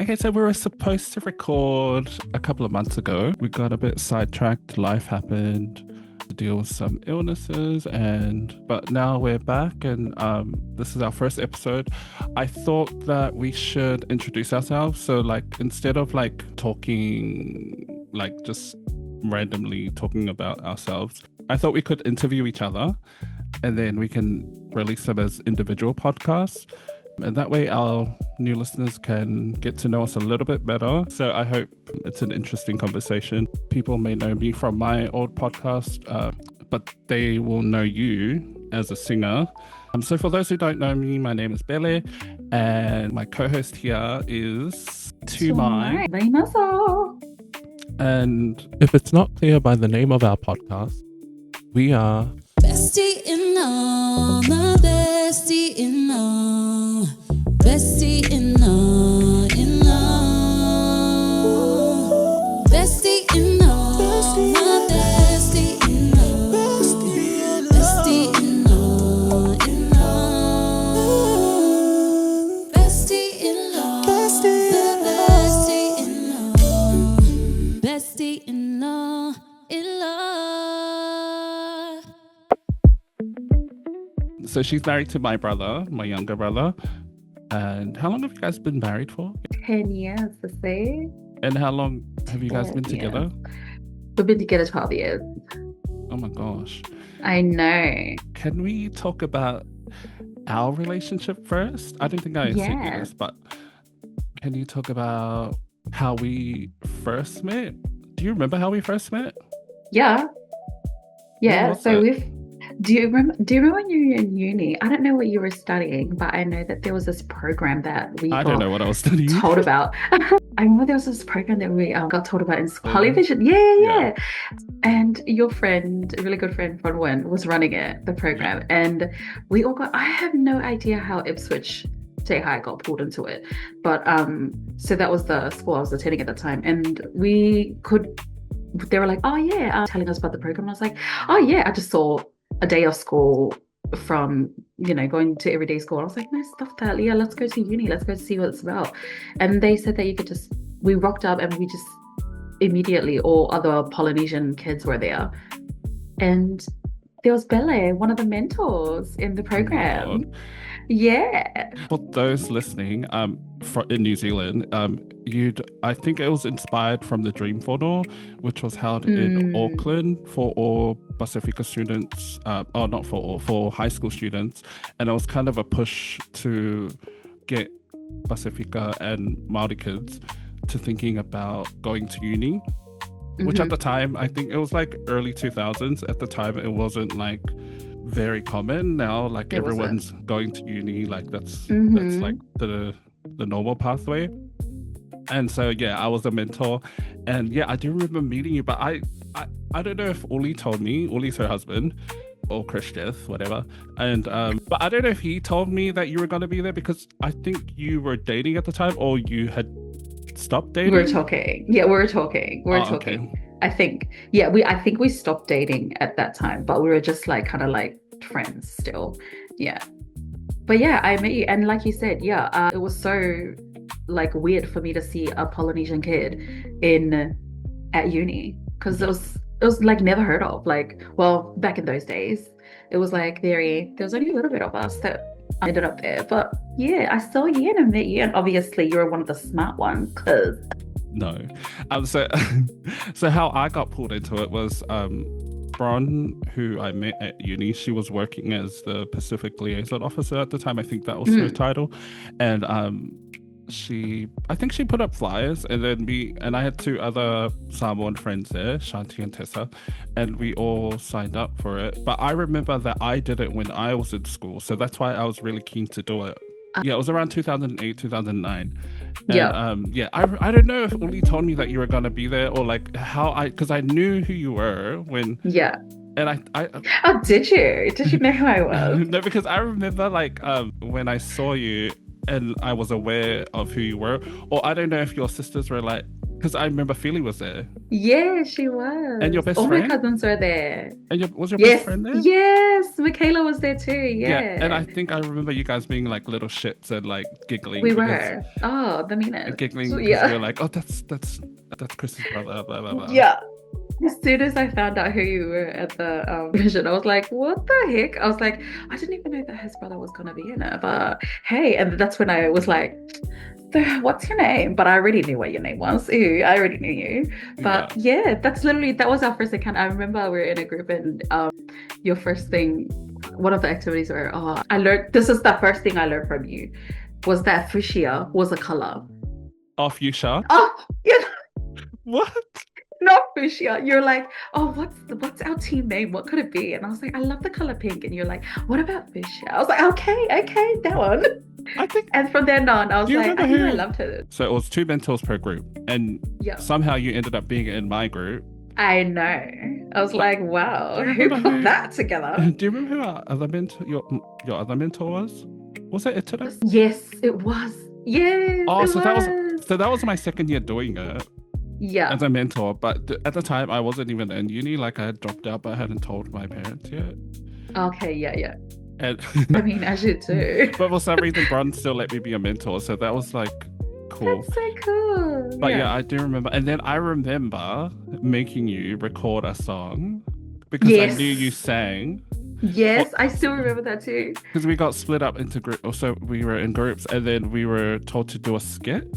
Okay, so we were supposed to record a couple of months ago. We got a bit sidetracked. Life happened to deal with some illnesses, but now we're back, and this is our first episode. I thought that we should introduce ourselves. So, like, instead of like talking, like just randomly talking about ourselves, I thought we could interview each other, and then we can release them as individual podcasts. And that way our new listeners can get to know us a little bit better. So I hope it's an interesting conversation. People may know me from my old podcast, but they will know you as a singer. So for those who don't know me, my name is Pele, and my co-host here is Tuumai. And if it's not clear by the name of our podcast, we are Bestie In Law, my Bestie In Law, Bestie In Law, In Law, Bestie In Law, my Bestie In Law, Bestie In Law, In Law, Bestie In Law, Bestie In Law, Bestie In Law, In Law. So she's married to my brother, my younger brother. And how long have you guys been married for? 10 years to say. And how long have you guys been together? We've been together 12 years. Oh my gosh. I know. Can we talk about our relationship first? I don't think I said you this, but can you talk about how we first met? Do you remember how we first met? Yeah. Do you remember when you were in uni? I don't know what you were studying, but I know that there was this program that we don't know what I was studying. Told about. I remember there was this program that we got told about in television. Yeah. And your friend, a really good friend, Wen, was running the program, and we all got. I have no idea how Ipswich Say Hi got pulled into it, but so that was the school I was attending at the time, and they were like, oh yeah, telling us about the program. And I was like, oh yeah, I just saw a day of school from, going to everyday school. I was like, no, stuff that. Yeah, let's go to uni. Let's go see what it's about. And they said that we rocked up and we just immediately, all other Polynesian kids were there. And there was Pele, one of the mentors in the program. Oh, yeah. For those listening, in New Zealand, I think it was inspired from the Dream Photo, which was held in Auckland for all Pacifica students, not for all, for high school students, and it was kind of a push to get Pacifica and Māori kids to thinking about going to uni, which at the time, I think it was like early 2000s. At the time, it wasn't like very common. Now, like everyone's going to uni, like that's like the normal pathway. And so I was a mentor, and I do remember meeting you, but I don't know if Uli told me. Uli's her husband, or Christian, whatever. And but I don't know if he told me that you were going to be there, because I think you were dating at the time, or you had stopped dating. We were talking. Okay. I think we stopped dating at that time, but we were just like kind of like friends still. Yeah. But I met you, and like you said, it was so like weird for me to see a Polynesian kid at uni, because it was like never heard of. Like, well, back in those days, it was like there was only a little bit of us that ended up there. But I saw you and I met you, and obviously you were one of the smart ones. No, so how I got pulled into it was Bron, who I met at uni. She was working as the Pacific Liaison Officer at the time. I think that was her title, and I think she put up flyers, and then I had two other Samoan friends there, Shanti and Tessa, and we all signed up for it. But I remember that I did it when I was in school, so that's why I was really keen to do it. It was around 2008, 2009. And, I don't know if Uli told me that you were going to be there, or like because I knew who you were when... Yeah. And I oh, did you? Did you know who I was? No, because I remember like when I saw you and I was aware of who you were, or I don't know if your sisters were like Because I remember Philly was there. Yeah, she was. And your best All my friend? cousins were there. And was your best Yes, friend there? yes. Michaela was there too. Yeah. And I Yeah. think I remember you guys being like little shits and like giggling We because were. Oh, the meanest. giggling because Yeah. we were like, oh, that's Chris's brother, blah blah blah. Yeah. As soon as I found out who you were at the vision, I was like, what the heck? I was like, I didn't even know that his brother was gonna be in it. But hey, and that's when I was like, what's your name? But I already knew what your name was. Ew, I already knew you. But yeah, that was our first encounter. I remember we were in a group and your first thing, one of the activities were, this is the first thing I learned from you, was that fuchsia was a color. Oh, fuchsia? Oh, yeah. What? Not fuchsia. You're like, oh, what's our team name? What could it be? And I was like, I love the color pink. And you're like, what about fuchsia? I was like, okay, that one. I think. And from then on, I was like, I knew I loved her. So it was 2 mentors per group, and somehow you ended up being in my group. I know. I was like, wow, who put that together? Do you remember who our other mentor, your other mentor was? Was it today? Yes, it was. Yes. Oh, that was my second year doing it. Yeah. As a mentor, but at the time I wasn't even in uni. Like I had dropped out, but I hadn't told my parents yet. Okay, yeah. And I mean, I should too. But for some reason, Bron still let me be a mentor, so that was like cool. That's so cool. But yeah, I do remember. And then I remember making you record a song because I knew you sang. Yes, I still remember that too. Because we got split up into groups. So we were in groups, and then we were told to do a skit.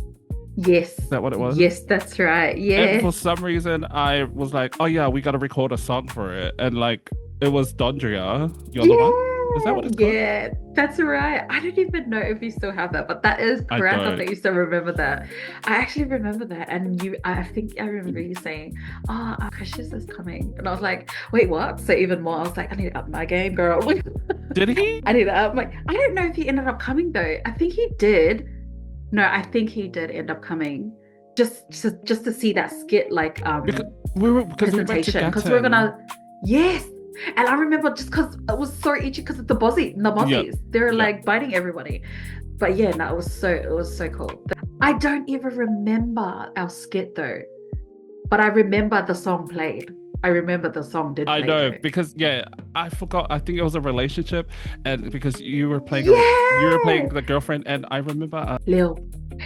Yes. Is that what it was? Yes, that's right. Yeah. And for some reason, I was like, oh yeah, we got to record a song for it. And like, it was Dondria. You're the one? Is that what it's called? Yeah, that's right. I don't even know if you still have that, but that is correct that you still remember that. I actually remember that. And I think I remember you saying, oh, Precious is coming. And I was like, wait, what? So even more, I was like, I need to up my game, girl. Did he? I need to up. Like, I don't know if he ended up coming though. I think he did. No, I think he did end up coming. Just to see that skit, like presentation. Because we were gonna, yes. And I remember just because it was so itchy because of the mozzies. They were like biting everybody. But yeah, no, it was so cool. I don't even remember our skit though, but I remember the song played. I remember the song did play. I know though. because I forgot. I think it was a relationship, and because you were playing the girlfriend, and I remember Lil.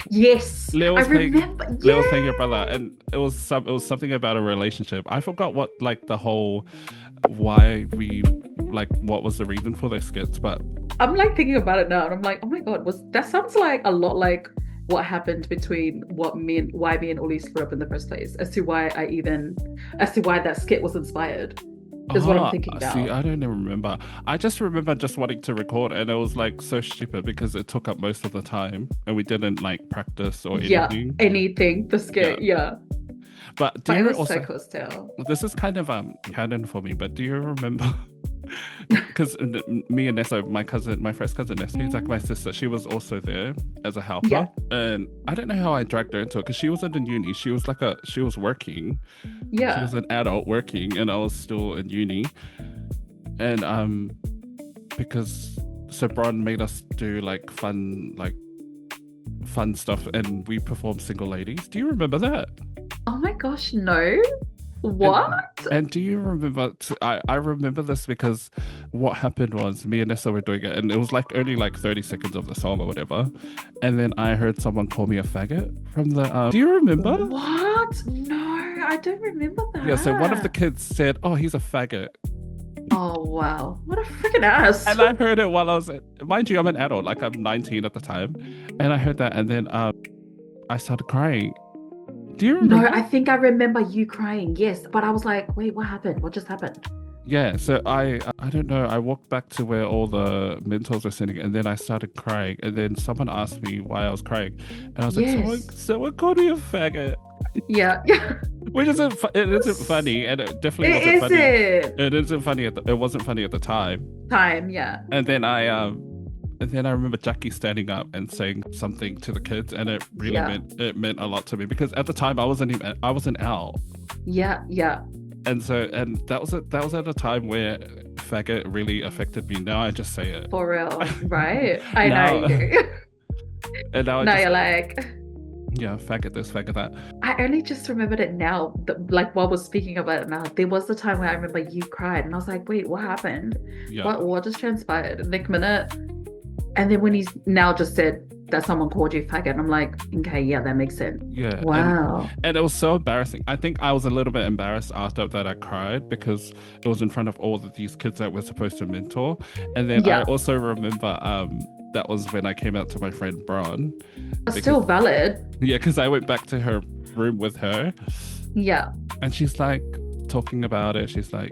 Yes, Lil was Lil was playing your brother, and it was something about a relationship. I forgot what like the whole why we like what was the reason for those skits, but I'm like thinking about it now, and I'm like, oh my god, that sounds like a lot like what happened between why me and Oli split up in the first place, as to why that skit was inspired. Is what I'm thinking about. See, I don't even remember. I just remember just wanting to record, and it was like so stupid because it took up most of the time, and we didn't like practice or anything. Anything. The skit, yeah. But do you also? So cool still. This is kind of canon for me, but do you remember? Because me and Nessa, my first cousin Nessa, who's like my sister, she was also there as a helper, and I don't know how I dragged her into it because she wasn't in uni. She was working. Yeah, she was an adult working, and I was still in uni. And because Bron made us do like fun stuff, and we performed Single Ladies. Do you remember that? Oh my gosh, no. What? And do you remember? I remember this because what happened was me and Nessa were doing it, and it was like only like 30 seconds of the song or whatever. And then I heard someone call me a faggot from the. Do you remember? What? No, I don't remember that. Yeah, so one of the kids said, "Oh, he's a faggot." Oh wow, what a freaking ass! And I heard it while I was, mind you, I'm an adult, like I'm 19 at the time, and I heard that, and then I started crying. Do you remember? No, I think I remember you crying, yes. But I was like, wait, what happened? What just happened? Yeah, so I don't know. I walked back to where all the mentors were sitting, and then I started crying. And then someone asked me why I was crying. And I was like, someone called me a faggot. Yeah. Which isn't funny, and it definitely wasn't funny. It isn't funny. It wasn't funny at the time. Yeah. And then I remember Jackie standing up and saying something to the kids, and it really meant a lot to me because at the time I wasn't out. Yeah. And that was at a time where faggot really affected me. Now I just say it. For real, right? I know you do. And now you're like, Yeah, faggot this, faggot that. I only just remembered it now, like while we're speaking about it now. There was the time where I remember you cried, and I was like, "Wait, what happened? Yeah. What just transpired?" Next minute, and then when he's now just said that someone called you faggot, I'm like, "Okay, yeah, that makes sense." Yeah. Wow. And it was so embarrassing. I think I was a little bit embarrassed after that I cried because it was in front of all of these kids that we're supposed to mentor. And then I Yeah, also remember that was when I came out to my friend Bron. it's still valid. Yeah, because I went back to her room with her Yeah. and she's like talking about it. She's like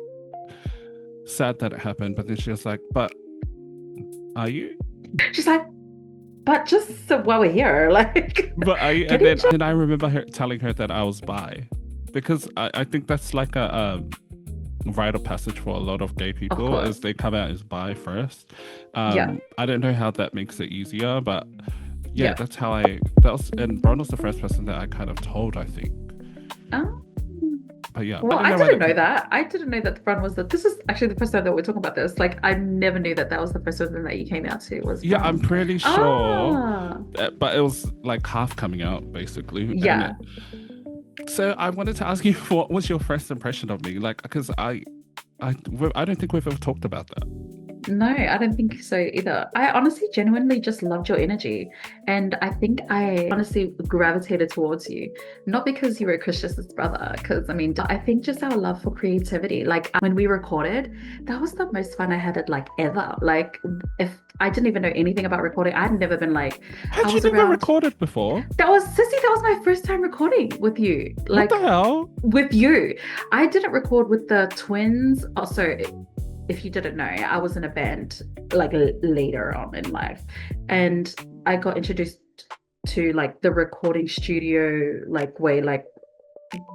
sad that it happened, but then she was like, but are you? She's like, but just so while we're here, like, But I can and you then, just... then I remember her telling her that I was bi because I think that's like a rite of passage for a lot of gay people course. is they come out as bi first. Yeah. I don't know how that makes it easier, but yeah, Yeah. that's how that was, and Bron was the first person that I kind of told, I think. Oh. But yeah, Well, I why didn't know that. I didn't know that the front was this is actually the first time that we're talking about this. Like, I never knew that that was the first person that you came out to was Yeah, Bron. I'm pretty sure, Ah. but it was like half coming out basically. and Yeah. So I wanted to ask you, what was your first impression of me? Like, because I don't think we've ever talked about that. No, I don't think so either. I honestly genuinely just loved your energy. And I think I honestly gravitated towards you. Not because you were Christian's brother, because I mean, I think just our love for creativity. Like when we recorded, that was the most fun I had it like ever. Like if I didn't even know anything about recording, I'd never been like, Had I you was never around. recorded before? That was my first time recording with you. Like What the hell? with you. I didn't record with the twins. Also, if you didn't know, I was in a band like later on in life, and I got introduced to like the recording studio like way like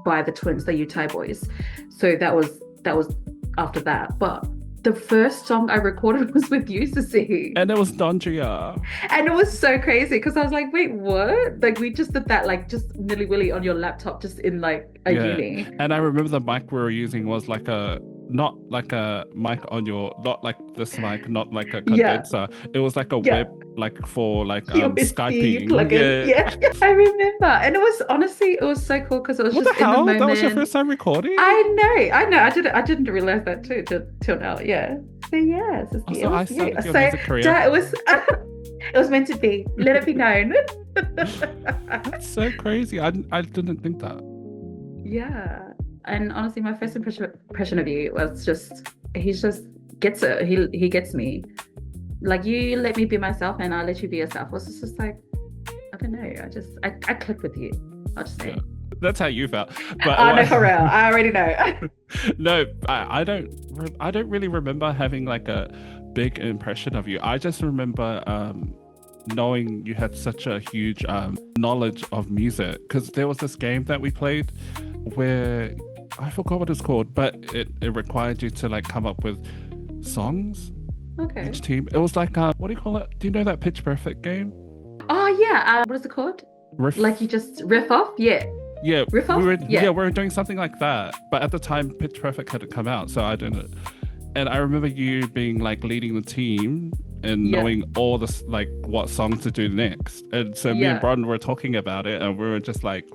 by the twins, the Utah boys. So that was after that. But the first song I recorded was with you, Sissy. And it was Dondria. And it was so crazy because I was like, wait, what? Like we just did that like just nilly-willy on your laptop just in like a uni. And I remember the mic we were using was like not like a mic on not like this mic, not like a condenser. It was like a web, like for like Skyping. Plugin. Yeah, I remember. And it was honestly, it was so cool because it was What just the hell? in the moment. That was your first time recording? I know. I didn't realize that too till now. Yeah. So yeah, Also, I started your so music career. it was it was meant to be. Let it be known. That's so crazy. I didn't think that. Yeah. And honestly, my first impression of you was just he just gets it. He gets me. Like you let me be myself and I'll let you be yourself. It was just like, I don't know. I clicked with you. I'll just say. Yeah. That's how you felt. But oh no, for real. I already know. No, I don't really remember having like a big impression of you. I just remember knowing you had such a huge knowledge of music, because there was this game that we played where I forgot what it's called, but it required you to like come up with songs. Okay. Each team. It was like what do you call it? Do you know that Pitch Perfect game? Oh yeah. What is it called? Riff. Like you just riff off? Yeah. Yeah, riff off? we were doing something like that. But at the time, Pitch Perfect hadn't come out, so I didn't. And I remember you being like leading the team and knowing all this, like what song to do next. And so me and Bron were talking about it, and we were just like,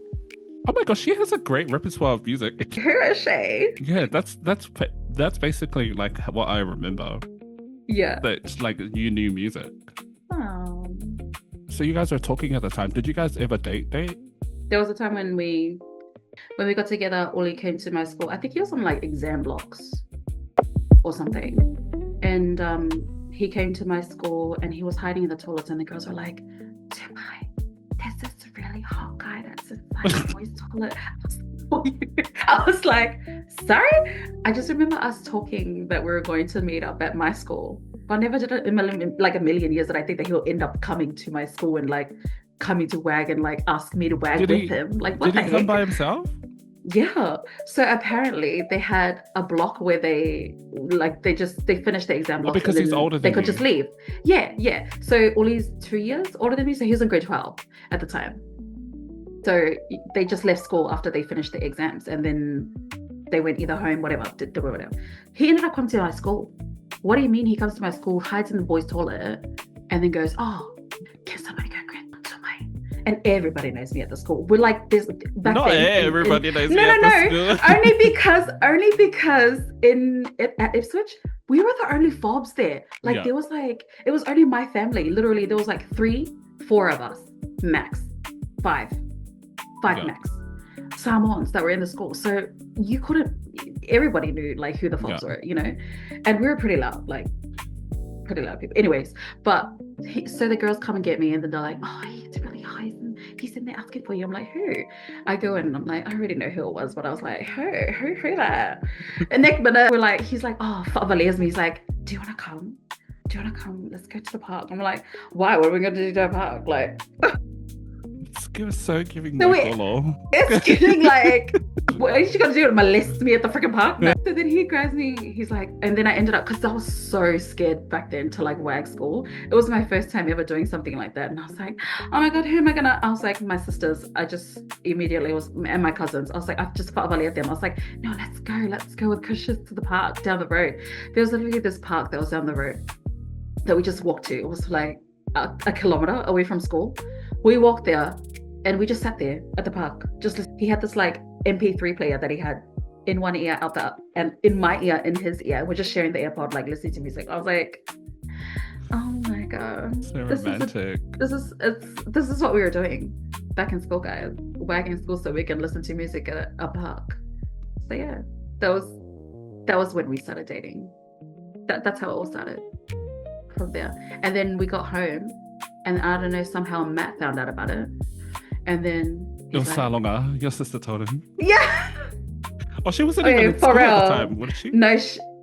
"Oh my gosh, she has a great repertoire of music." Who is she? Yeah, that's basically like what I remember. Yeah. That like you knew music. Oh. So you guys were talking at the time. Did you guys ever date? There was a time when we got together, Ollie came to my school. I think he was on like exam blocks or something. And he came to my school and he was hiding in the toilets, and the girls were like, Tuumai, there's this really hot guy that's inside the boys' toilet. I was like, sorry? I just remember us talking that we were going to meet up at my school. But I never did it in a million years that I think that he'll end up coming to my school and like coming to wag and like ask me to wag with him. Like, what the heck? Did he come by himself? Yeah. So apparently they had a block where they finished the exam block. Because he's older than they could just leave. Yeah. So Ollie's 2 years older than me, so he was in grade 12 at the time. So they just left school after they finished the exams, and then they went either home, whatever. He ended up coming to my school. What do you mean he comes to my school, hides in the boys' toilet, and then goes, "Oh, can somebody go grab Tuumai?" and everybody knows me at the school. We're like this back Not then. everybody knows me No, at no, the no. school. Only because at Ipswich, we were the only fobs there. Like Yeah. there was like, it was only my family. Literally, there was like 4 of us max, five Yeah. max. Samoans that were in the school. So you couldn't. Everybody knew like who the fobs Yeah. were, you know, and we were pretty loud, like pretty loud people. Anyways, but so the girls come and get me, and then they're like, "Oh, he's really high. He's in there asking for you." I'm like, "Who?" I go in and I'm like, I already know who it was, but I was like, who that? And next minute we're like, he's like, "Oh, me." He's like, "Do you want to come? Do you want to come? Let's go to the park." I'm like, "Why? What are we going to do to the park?" Like, It's so giving So me wait. color. it's getting like, what are you gonna do? Molest me at the freaking park? No. So then he grabs me, he's like, and then I ended up, because I was so scared back then to like wag school. It was my first time ever doing something like that. And I was like, oh my God, who am I gonna? I was like, my sisters, I just immediately was, and my cousins, I was like, I've just fought at them. I was like, no, let's go with Kushis to the park down the road. There was literally this park that was down the road that we just walked to. It was like a kilometer away from school. We walked there and we just sat there at the park. He had this like MP3 player that he had in one ear out the, and in my ear, in his ear. We're just sharing the AirPod, like listening to music. I was like, oh my God. So romantic. This is what we were doing back in school, guys. Wagging school so we can listen to music at a park. So yeah, that was when we started dating. That's how it all started from there. And then we got home, and I don't know, somehow Matt found out about it. And then It was like, Salonga. Your sister told him. yeah. Oh, she wasn't Okay, even in for school at the real. time, was she? No,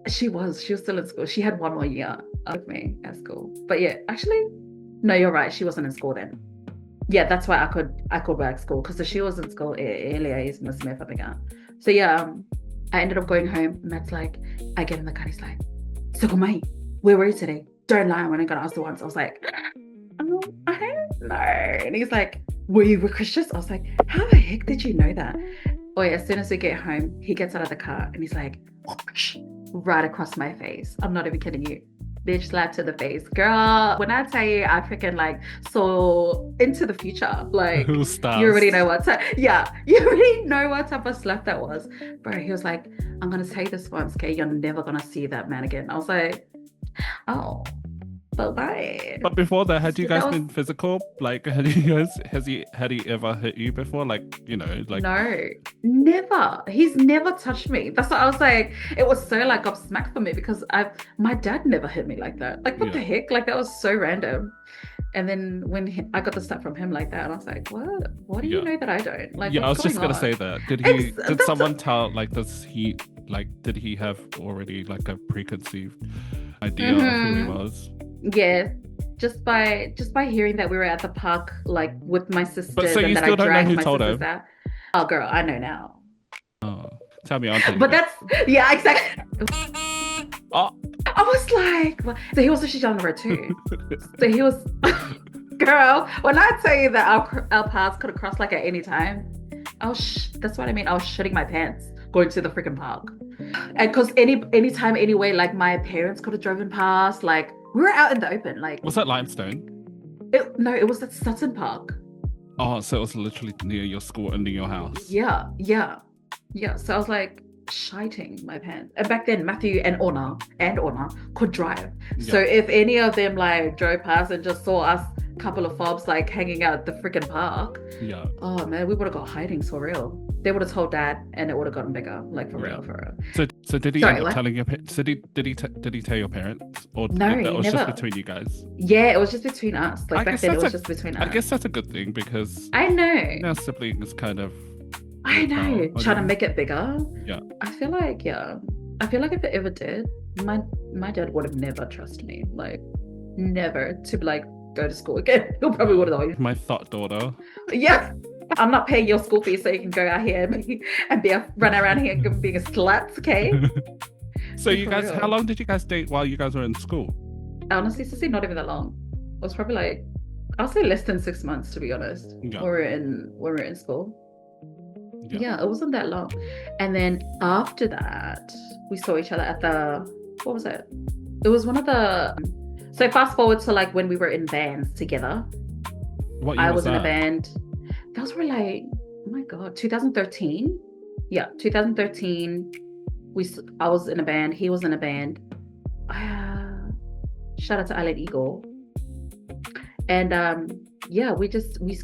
she was still in school. She had 1 more year with me at school. But yeah, actually, no, you're right. She wasn't in school then. Yeah, that's why I could work school, because she was in school earlier. He's Miss Smith, I think. So yeah, I ended up going home. Matt's like, I get in the car. He's like, Tuumai, where were you today? Don't lie. When I got asked the once, I was like, oh, I don't know. And he's like, were you with Christians? I was like, how the heck did you know that? Oh yeah, as soon as we get home, he gets out of the car and he's like, whoosh, right across my face. I'm not even kidding you. Bitch slap to the face. Girl, when I tell you I freaking like saw into the future, like Who stars? you already know what type, yeah, you already know what type of slap that was. Bro, he was like, I'm gonna tell you this once, okay? You're never gonna see that man again. I was like, oh, but bye. But before that, had you guys That was- been physical? Like, had he ever hit you before? Like, you know, like No, never. He's never touched me. That's what I was like. It was so like gobsmacked for me, because my dad never hit me like that. Like, what the heck? Like, that was so random. And then when I got the stuff from him like that, and I was like, what? What do you know that I don't? Like, yeah, I was what's just gonna going say on? that. Did someone tell? Like, did he have already like a preconceived idea of who he was? Yeah, just by hearing that we were at the park, like with my sisters, But so you and that still I don't know dragged who my told sisters him? out. Oh, girl, I know now. Oh, tell me, I'll tell you. But that's exactly. Oh. I was like, what? So he was actually down the road too. So he was, girl. When I tell you that our paths could have crossed like at any time, that's what I mean. I was shitting my pants going to the freaking park, and because anytime, anyway, like my parents could have driven past. Like, we were out in the open. Like, Was that limestone? it was at Sutton Park. Oh, so it was literally near your school and near your house. Yeah. So I was like shiting my pants. And back then, Matthew and Orna could drive. Yeah. So if any of them like drove past and just saw us, couple of fobs like hanging out at the freaking park, Yeah. oh man, we would have got hidings for real. They would have told dad, and it would have gotten bigger, like for real. So did he Sorry, end up what? telling your parents? Did he tell your parents, or No, that was never. just between you guys? Yeah, it was just between us. Like I back guess then, it that's was a- just between I us. guess that's a good thing, because I know. now siblings kind of. I know. What do Trying to you- make it bigger. Yeah. I feel like if it ever did, my dad would have never trusted me. Like, never to like go to school again. He'll probably would have. My thought daughter. Yeah. I'm not paying your school fees so you can go out here and run around here and being a slut, okay? So you For guys, real. how long did you guys date while you guys were in school? Honestly, Sissy, not even that long. It was probably like, I'll say less than 6 months, to be honest. Yeah. When we were in school. Yeah, it wasn't that long. And then after that, we saw each other at what was it? It was one of the, so fast forward to like when we were in bands together. What year I was was in a that? band. Those were like, oh my God, 2013. Yeah, 2013. I was in a band. He was in a band. Shout out to Island Eagle. And yeah,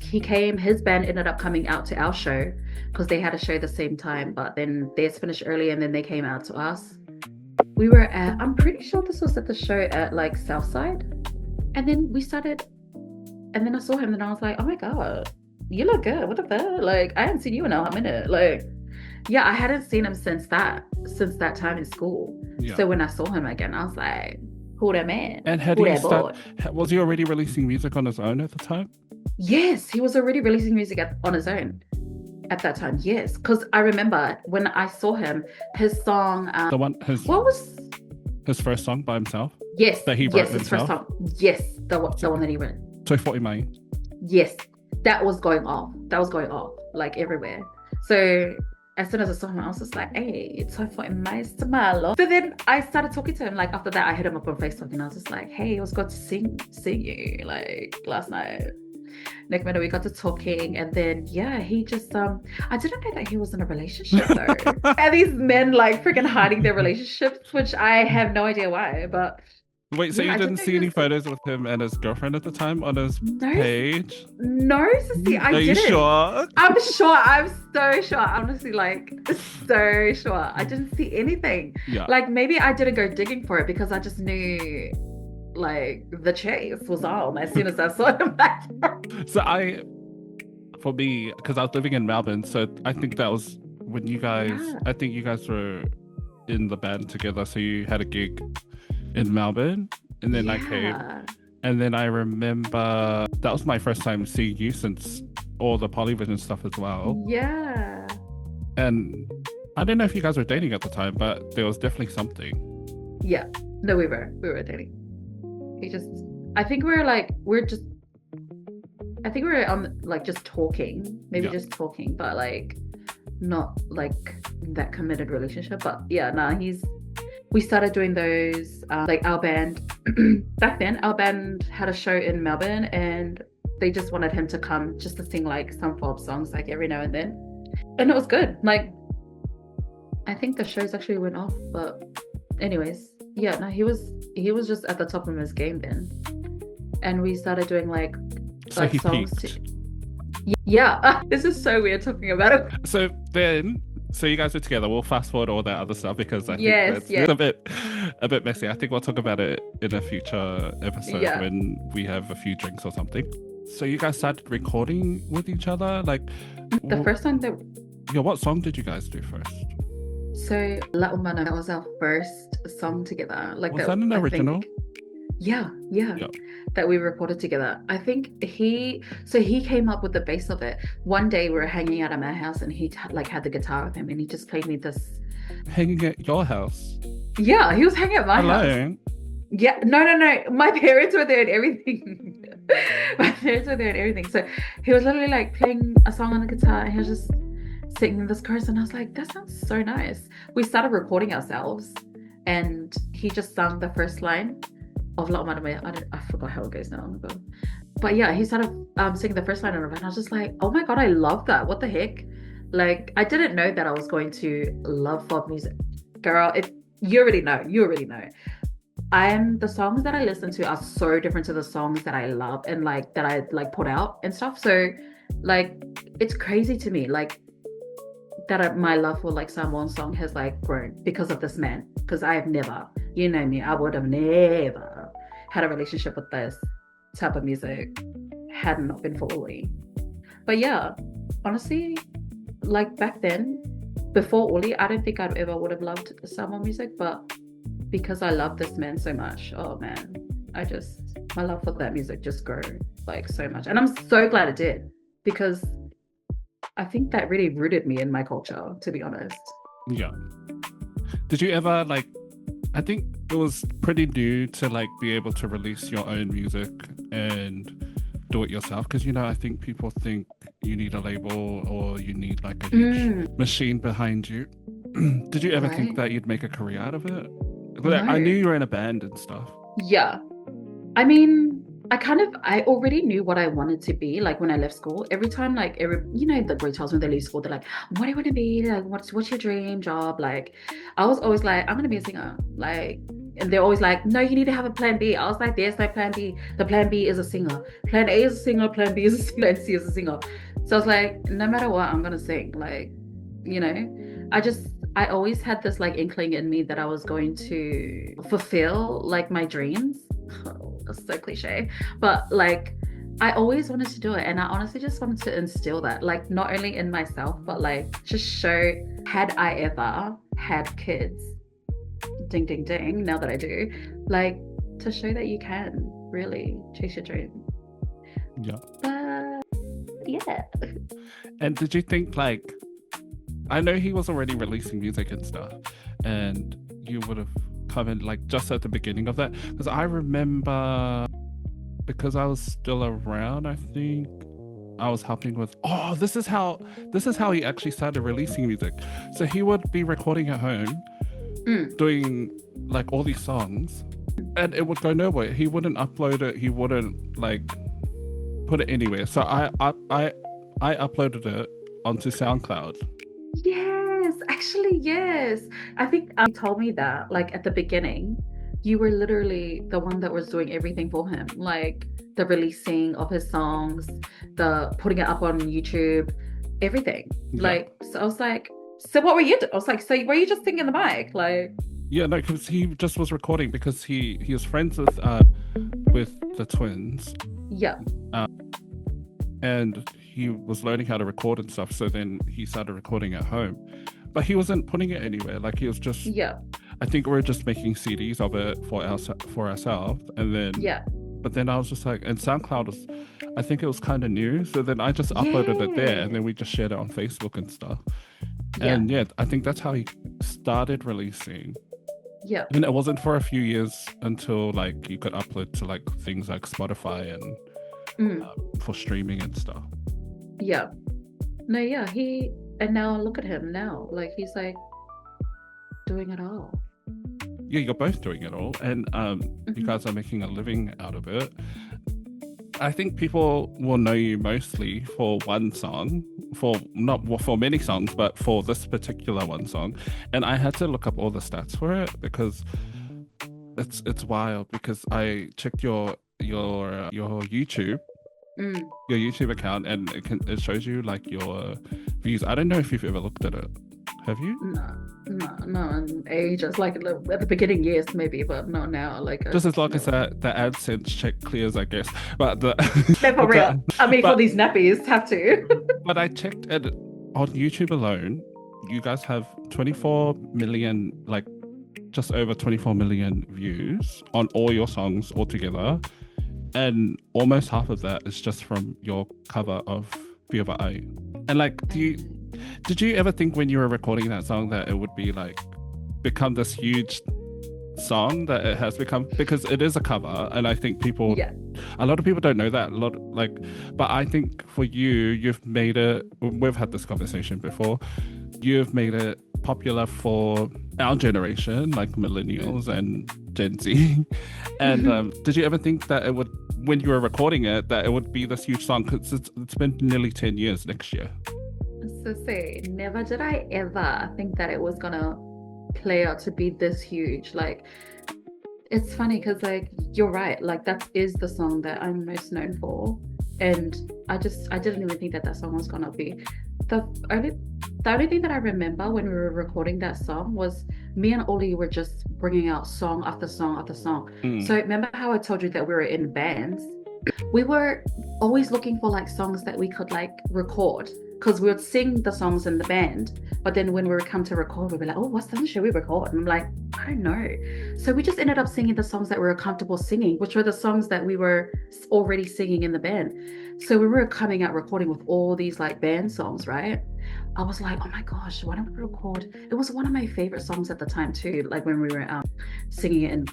he came. His band ended up coming out to our show because they had a show the same time. But then theirs finished early, and then they came out to us. We were at. I'm pretty sure this was at the show at like Southside. And then we started. And then I saw him, and I was like, oh my God, you look good. What the fuck? Like, I haven't seen you in a minute. Like, yeah, I hadn't seen him since that time in school. Yeah. So when I saw him again, I was like, who that man? And had Who he that boy? was he already releasing music on his own at the time? Yes, he was already releasing music on his own at that time. Yes, because I remember when I saw him, his song. The one what was his first song by himself? Yes, That he wrote his himself? first song. Yes, the one that he wrote. Tuumai. Yes, that was going off. That was going off like everywhere. So as soon as I saw him, I was just like, hey, it's so fucking nice to malo. So then I started talking to him. Like after that, I hit him up on Facebook and I was just like, hey, it was good to see you like last night. Next minute we got to talking, and then yeah, he just I didn't know that he was in a relationship though. And these men like freaking hiding their relationships, which I have no idea why, but Wait, so yeah, you I didn't think see he any was- photos with him and his girlfriend at the time on his No. page? No, Sissy, I Are you didn't. sure? I'm sure. I'm so sure. Honestly, like so sure. I didn't see anything. Yeah. Like maybe I didn't go digging for it because I just knew like the chase was on as soon as I saw him back. So for me, because I was living in Melbourne, so I think that was when you guys, Yeah. I think you guys were in the band together. So you had a gig in Melbourne, and then I came. Yeah. And then I remember that was my first time seeing you since all the Polyvision stuff as well. Yeah. And I don't know if you guys were dating at the time, but there was definitely something. Yeah. No, we were dating. I think we were on like just talking, maybe Yeah. just talking, but like not like that committed relationship. But yeah, no, we started doing those like our band back then. Our band had a show in Melbourne, and they just wanted him to come just to sing like some folk songs like every now and then, and it was good. Like I think the shows actually went off, but anyways, yeah, no, he was just at the top of his game then, and we started doing like So he songs peaked. yeah. This is so weird talking about it. So you guys are together. We'll fast forward all that other stuff because I think Yes, that's yes. a bit messy. I think we'll talk about it in a future episode Yeah. when we have a few drinks or something. So you guys started recording with each other, like The first time that yeah. What song did you guys do first? so La Humana, that was our first song together. Like Was that an I think- original? Yeah. Yeah. That we recorded together. I think he came up with the bass of it. One day we were hanging out at my house, and he like had the guitar with him, and he just played me this. Hanging at your house Yeah, he was hanging at my house. alone. Yeah, no. My parents were there and everything. My parents were there and everything. So he was literally like playing a song on the guitar, and he was just singing this chorus, and I was like, that sounds so nice. We started recording ourselves, and he just sung the first line of La Humana. I forgot how it goes now. Oh my God. But yeah, he started singing the first line of it, and I was just like, oh my God, I love that. What the heck? Like, I didn't know that I was going to love folk music. Girl, you already know. The songs that I listen to are so different to the songs that I love and like that I like put out and stuff. So like it's crazy to me like that my love for like Samoan song has like grown because of this man. Because I have never, you know me, I would have never had a relationship with this type of music had it not been for Uli. But yeah, honestly, like back then, before Uli, I don't think I'd ever would have loved Samoan music, but because I love this man so much, oh man, my love for that music just grew like so much. And I'm so glad it did, because I think that really rooted me in my culture, to be honest. Yeah. Did you ever like? I think it was pretty new to like be able to release your own music and do it yourself, because I think people think you need a label or you need like a huge machine behind you. Did you ever think Right. that you'd make a career out of it? Like, I No. knew you were in a band and stuff. Yeah. I mean, I already knew what I wanted to be like when I left school. Every time, like the boy tells when they leave school, they're like, what do you want to be? Like, what's your dream job? Like, I was always like, I'm gonna be a singer. Like, and they're always like, no, you need to have a plan B. I was like, there's no plan B. The plan B is a singer. Plan A is a singer, plan B is a singer, and C is a singer. So I was like, no matter what, I'm gonna sing. Like, I always had this like inkling in me that I was going to fulfill like my dreams. That's so cliche, but like I always wanted to do it, and I honestly just wanted to instill that, like not only in myself, but like just show, had I ever had kids, ding ding ding, now that I do, like to show that you can really chase your dream. Yeah. Yeah. And did you think, like, I know he was already releasing music and stuff, and you would have come in like just at the beginning of that, because I remember, because I was still around, I think I was helping with, this is how he actually started releasing music. So he would be recording at home, doing like all these songs, and it would go nowhere. He wouldn't upload it, he wouldn't like put it anywhere. So I uploaded it onto SoundCloud. Yes, actually, yes. I think you told me that, like at the beginning, you were literally the one that was doing everything for him, like the releasing of his songs, the putting it up on YouTube, everything. Yeah. Like, so I was like, so what were you doing? I was like, so were you just singing the mic? Like, yeah, no, because he just was recording, because he was friends with the twins. Yeah. And he was learning how to record and stuff, so then he started recording at home, but he wasn't putting it anywhere. Like, he was just, I think we were just making CDs of it for ourselves, and then but then I was just like, and SoundCloud was, I think it was kind of new, so then I just uploaded it there, and then we just shared it on Facebook and stuff. And I think that's how he started releasing. And it wasn't for a few years until like you could upload to like things like Spotify and for streaming and stuff. And now look at him now, like he's like doing it all. Yeah, you're both doing it all, and you guys are making a living out of it. I think people will know you mostly for one song, not for many songs, but for this particular one song. And I had to look up all the stats for it, because it's wild, because I checked your YouTube, your YouTube account, and it shows you like your views. I don't know if you've ever looked at it. Have you? No, in ages. Like at the beginning, yes, maybe, but not now. Like just as long as the AdSense check clears, I guess. But for real. I mean, for these nappies, have to. But I checked it on YouTube alone. You guys have 24 million, like just over 24 million views on all your songs altogether, and almost half of that is just from your cover of Viva Ai. And like, did you ever think when you were recording that song that it would be like become this huge song that it has become? Because it is a cover, and I think a lot of people don't know that. But I think for you've made it, we've had this conversation before, you've made it popular for our generation, like millennials and Gen Z. And did you ever think that it would, when you were recording it, that it would be this huge song? Because it's been nearly 10 years next year. So say, never did I ever think that it was gonna play out to be this huge. Like, it's funny because like you're right, like that is the song that I'm most known for, and I didn't even think that song was gonna be the only thing that I remember when we were recording that song was me and Oli were just bringing out song after song after song. So remember how I told you that we were in bands? We were always looking for like songs that we could like record, because we would sing the songs in the band, but then when we would come to record, we'd be like, oh, what song should we record? And I'm like, I don't know. So we just ended up singing the songs that we were comfortable singing, which were the songs that we were already singing in the band. So we were coming out recording with all these like band songs, right? I was like, oh my gosh, why don't we record? It was one of my favorite songs at the time too, like when we were singing it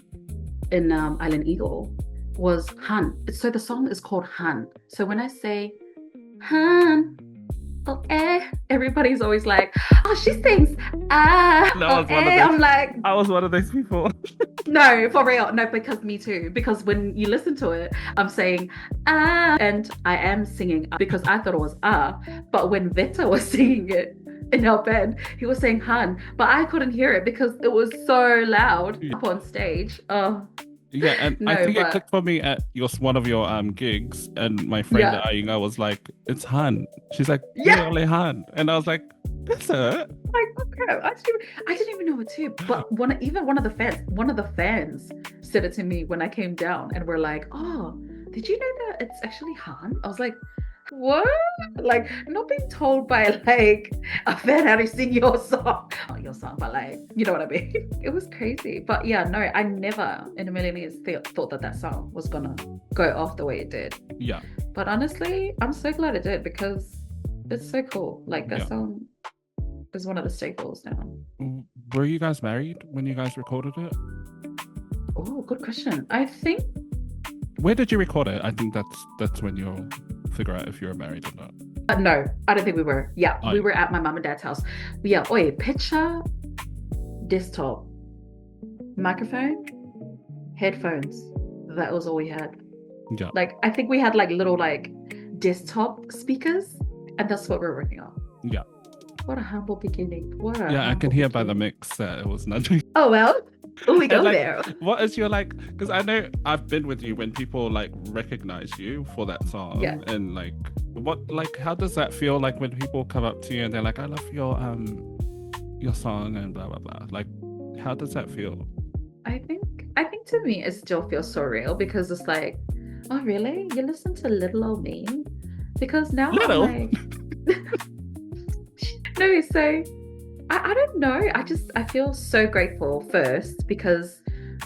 in Island Eagle, was Han. So the song is called Han. So when I say Han, oh everybody's always like, oh, she sings, ah, No, oh, eh. I'm like, I was one of those people. no, for real. No, because me too. Because when you listen to it, I'm saying, ah, and I am singing because I thought it was ah. But when Veta was singing it in our band, he was saying Han, but I couldn't hear it because it was so loud up on stage. Oh, Yeah, and I no, think it but clicked for me at one of your gigs, and my friend yeah, Ayinga was like, "It's Han." She's like, yeah. "Yeah, only Han," and I was like, "That's it." Like, okay, I didn't even know it too. But one of the fans said it to me when I came down, and we're like, "Oh, did you know that it's actually Han?" I was like, "What?" Like, not being told by like a fan how to sing your song, not your song, but like, you know what I mean? It was crazy. But yeah, no, I never in a million years thought that song was gonna go off the way it did. Yeah. But honestly, I'm so glad it did because it's so cool. Like that song is one of the staples now. Were you guys married when you guys recorded it? Oh, good question. I think. Where did you record it? I think that's when you'll figure out if you're married or not. No, I don't think we were. Yeah, Oh, we were at my mum and dad's house. Yeah, picture, desktop, microphone, headphones. That was all we had. Yeah. Like, I think we had like little like desktop speakers, and that's what we're working on. Yeah. What a humble beginning. I can hear by the mix that it was nudging. Oh well, we go like, there. What is your like? Because I know I've been with you when people like recognize you for that song, and like how does that feel like when people come up to you and they're like, "I love your song" and blah blah blah. Like, how does that feel? I think to me it still feels surreal because it's like, oh really? You listen to Little Old Me? Because now Little. I'm like, no, so I don't know. I feel so grateful first because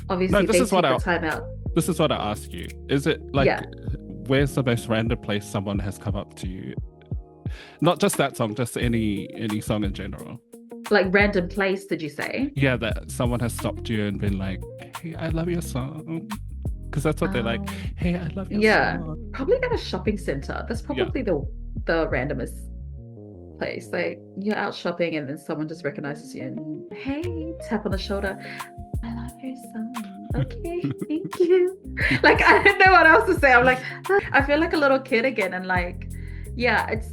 obviously they take the time out. This is what I ask you. Is it like where's the most random place someone has come up to you? Not just that song, just any song in general. Like random place, did you say? Yeah, that someone has stopped you and been like, "Hey, I love your song." Because that's what they're like. "Hey, I love your song." Probably at a shopping center. That's probably the randomest place. Like you're out shopping and then someone just recognizes you and hey, tap on the shoulder. I love your song. Okay, thank you. Like I don't know what else to say. I'm like, I feel like a little kid again, and like, yeah, it's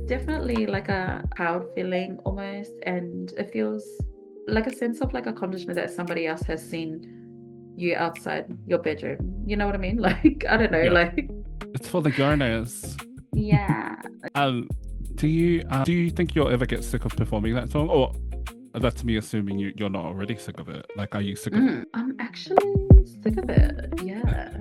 definitely like a proud feeling almost, and it feels like a sense of like accomplishment that somebody else has seen you outside your bedroom. You know what I mean? Like I don't know, like it's for the Garners. Yeah. Do you think you'll ever get sick of performing that song? Or that's me assuming you're not already sick of it. Like, are you sick of it? I'm actually sick of it. Yeah.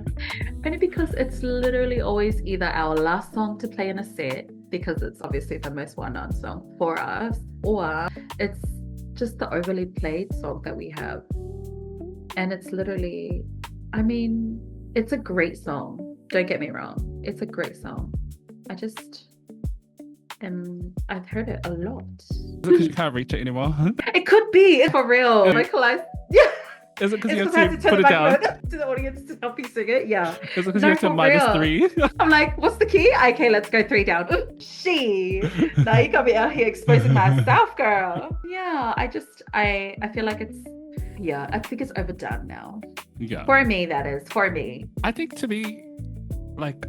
Only because it's literally always either our last song to play in a set, because it's obviously the most well-known song for us, or it's just the overly played song that we have. And it's literally, I mean, it's a great song. Don't get me wrong. It's a great song. I've heard it a lot. Is it because you can't reach it anymore? It could be, for real. Vocalize. Yeah. Is it because you have to put it down to the audience to help you sing it? Yeah. Is it because you have to -3? I'm like, what's the key? Okay, let's go 3 down. Now you got me out here exposing myself, girl. Yeah, I feel like I think it's overdone now. Yeah. For me, that is. For me. I think to me, like,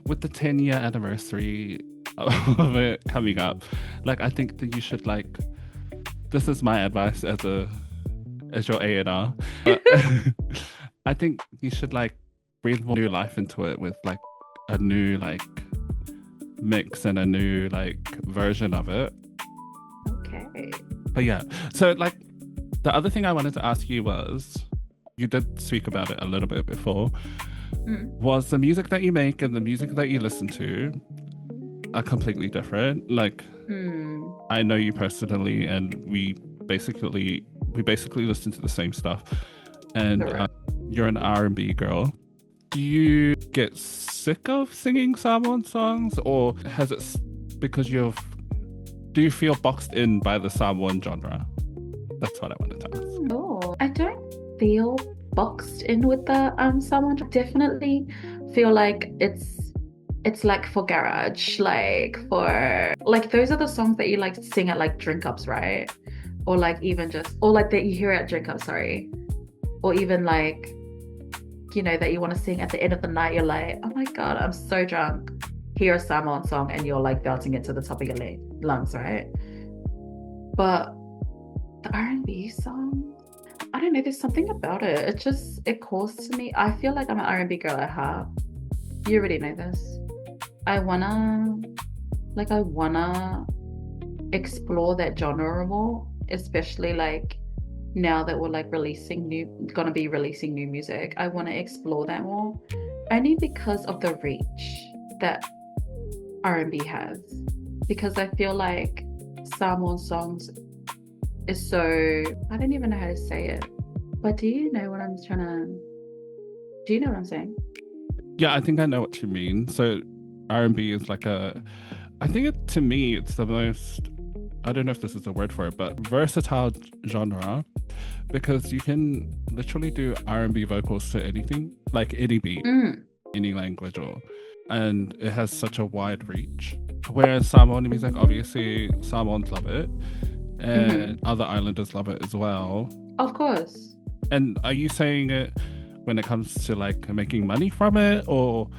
with the 10-year anniversary of it coming up, like, I think that you should, like, this is my advice as your A&R, but I think you should, like, breathe more new life into it with, like, a new, like, mix and a new, like, version of it. Okay. But yeah, so, like, the other thing I wanted to ask you was, you did speak about it a little bit before, was the music that you make and the music that you listen to are completely different. Like, I know you personally, and we basically listen to the same stuff. And you're an R&B girl. Do you get sick of singing Samoan songs, or has it because do you feel boxed in by the Samoan genre? That's what I wanted to ask. No, I don't feel boxed in with the Samoan. Definitely feel like It's like for garage, like for like those are the songs that you like sing at like drink ups, right? Or like even just or like that you hear at drink ups, sorry. Or even like, you know, that you want to sing at the end of the night, you're like, oh my God, I'm so drunk. Hear a Samoan song and you're like belting it to the top of your lungs, right? But the R&B song, I don't know, there's something about it. It calls to me. I feel like I'm an R&B girl at heart. You already know this. I wanna explore that genre more, especially like now that we're like gonna be releasing new music. I want to explore that more, only because of the reach that R&B has. Because I feel like Samoan songs is so, I don't even know how to say it. But do you know what I'm saying? Yeah, I think I know what you mean. So R&B is like to me, it's the most, I don't know if this is a word for it, but versatile genre, because you can literally do R&B vocals to anything, like any beat, any language, and it has such a wide reach. Whereas Samoan music, obviously, Samoans love it, and other islanders love it as well. Of course. And are you saying it when it comes to like making money from it, or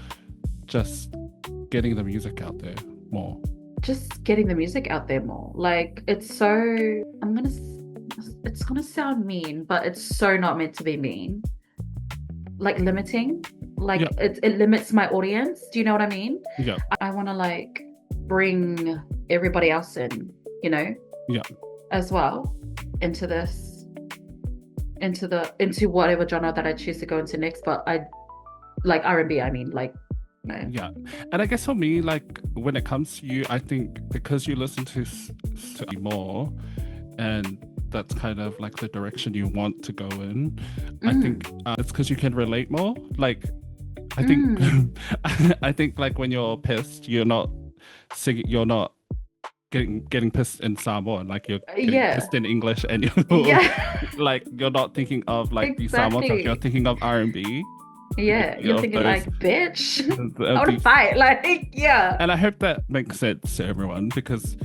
just getting the music out there more? Just getting the music out there more. Like it's gonna sound mean, but it's so not meant to be mean. Like limiting, like it limits my audience. Do you know what I mean? Yeah. I want to like bring everybody else in, you know? Yeah. As well into this, into whatever genre that I choose to go into next. But I like R&B. I mean, like. Yeah, and I guess for me, like when it comes to you, I think because you listen to more, and that's kind of like the direction you want to go in. I think it's because you can relate more. Like, I think, I think like when you're pissed, you're not singing, you're not getting pissed in Samoan, like you're getting pissed in English, and you're like you're not thinking of like these Samoan songs, you're thinking of R&B. Yeah, you're thinking like, bitch, I want to fight. Like, yeah. And I hope that makes sense to everyone, because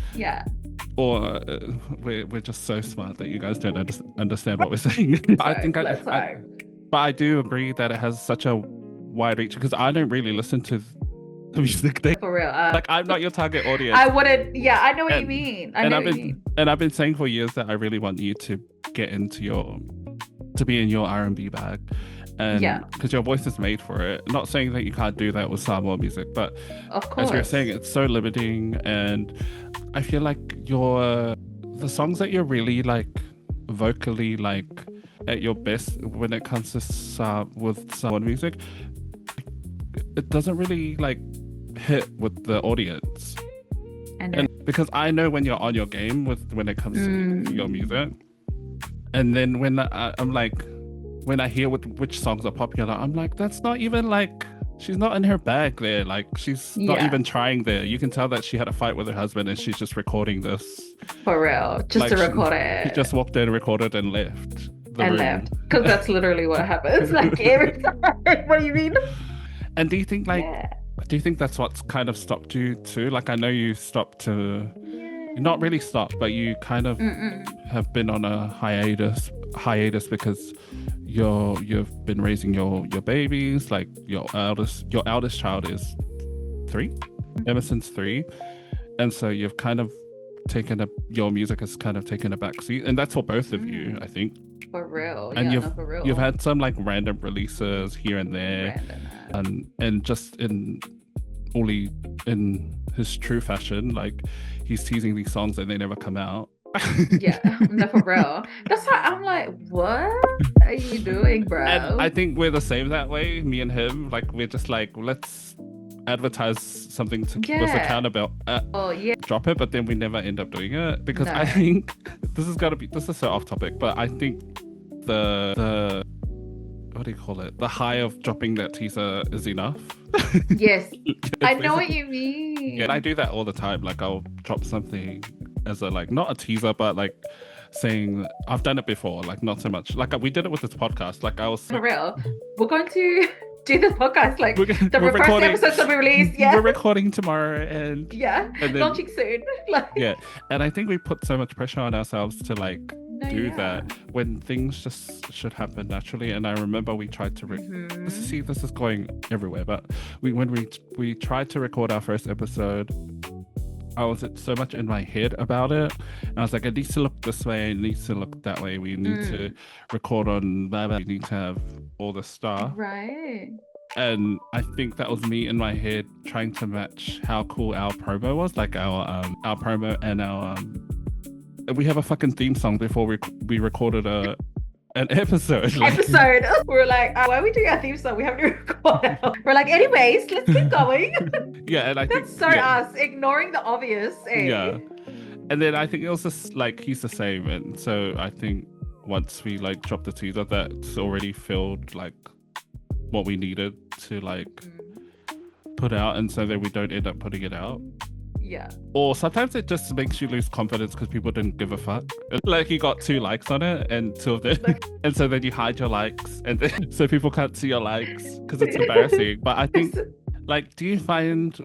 or we're just so smart that you guys don't understand what we're saying. I think but I do agree that it has such a wide reach, because I don't really listen to the music thing. For real. Like, I'm not your target audience. I wouldn't. Yeah, I know what you mean. I know what you mean. And I've been saying for years that I really want you to get into to be in your R&B bag. And because your voice is made for it. Not saying that you can't do that with Samoan music, but of course, as you're saying, it's so limiting. And I feel like the songs that you're really like vocally like at your best when it comes to with Samoan music, it doesn't really like hit with the audience. And because I know when you're on your game when it comes to your music, and then when I'm like, when I hear which songs are popular, I'm like, that's not even like, she's not in her bag there. Like, she's not even trying there. You can tell that she had a fight with her husband and she's just recording this. For real. Just like to record it. She just walked in, recorded, and left. Left. Because that's literally what happens. Like, every time. What do you mean? And do you think that's what's kind of stopped you too? Like, I know you stopped to, not really stopped, but you kind of have been on a hiatus because you've been raising your babies. Like your eldest child is 3, Emerson's 3, and so you've kind of your music has kind of taken a backseat, and that's for both of you, I think. For real. And for real. You've had some like random releases here and there, and just in his true fashion, like he's teasing these songs and they never come out. No, for real. That's why I'm like, what are you doing, bro? And I think we're the same that way, me and him. Like, we're just like, let's advertise something to keep us accountable. Drop it, but then we never end up doing it, because I think this is so off topic, but I think the what do you call it? The high of dropping that teaser is enough. Yes, I know what you mean. Yeah, I do that all the time. Like, I'll drop something as a, like, not a teaser, but like saying, I've done it before, like not so much. Like, we did it with this podcast. Like, I was for real. We're going to do this podcast. Like We're the first recording- episodes will be released. Yeah. We're recording tomorrow, and Yeah. and then- Launching soon. Like, yeah, and I think we put so much pressure on ourselves to like no, do yeah. that when things just should happen naturally. And I remember we tried to see, this is going everywhere, but when we tried to record our first episode, I was so much in my head about it. And I was like, it needs to look this way, it needs to look that way, we need to record on blah, blah, we need to have all this stuff. Right. And I think that was me in my head trying to match how cool our promo was, like our promo and our we have a fucking theme song before we recorded an episode. Like, We were like, why are we doing our theme song? We haven't recorded. We're like, anyways, let's keep going. yeah, and I think That's so us, ignoring the obvious. Eh? Yeah. And then I think it was just like he's the same, and so I think once we like dropped the teaser, that's already filled like what we needed to like put out, and so that we don't end up putting it out. Yeah. Or sometimes it just makes you lose confidence because people didn't give a fuck. Like you got 2 likes on it, and 2 of them, and so then you hide your likes, and then so people can't see your likes because it's embarrassing. But I think, like, do you find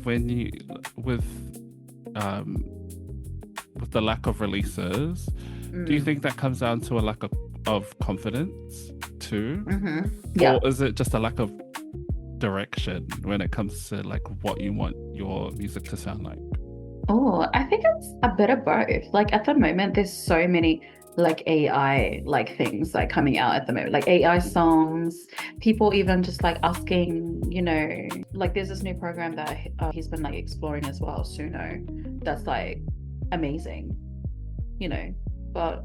when you with the lack of releases, do you think that comes down to a lack of confidence too? Yeah. Or is it just a lack of direction when it comes to like what you want your music to sound like? Oh, I think it's a bit of both. Like at the moment, there's so many like AI like things like coming out at the moment, like AI songs, people even just like asking, you know, like there's this new program that he's been like exploring as well, Suno, that's like amazing, you know, but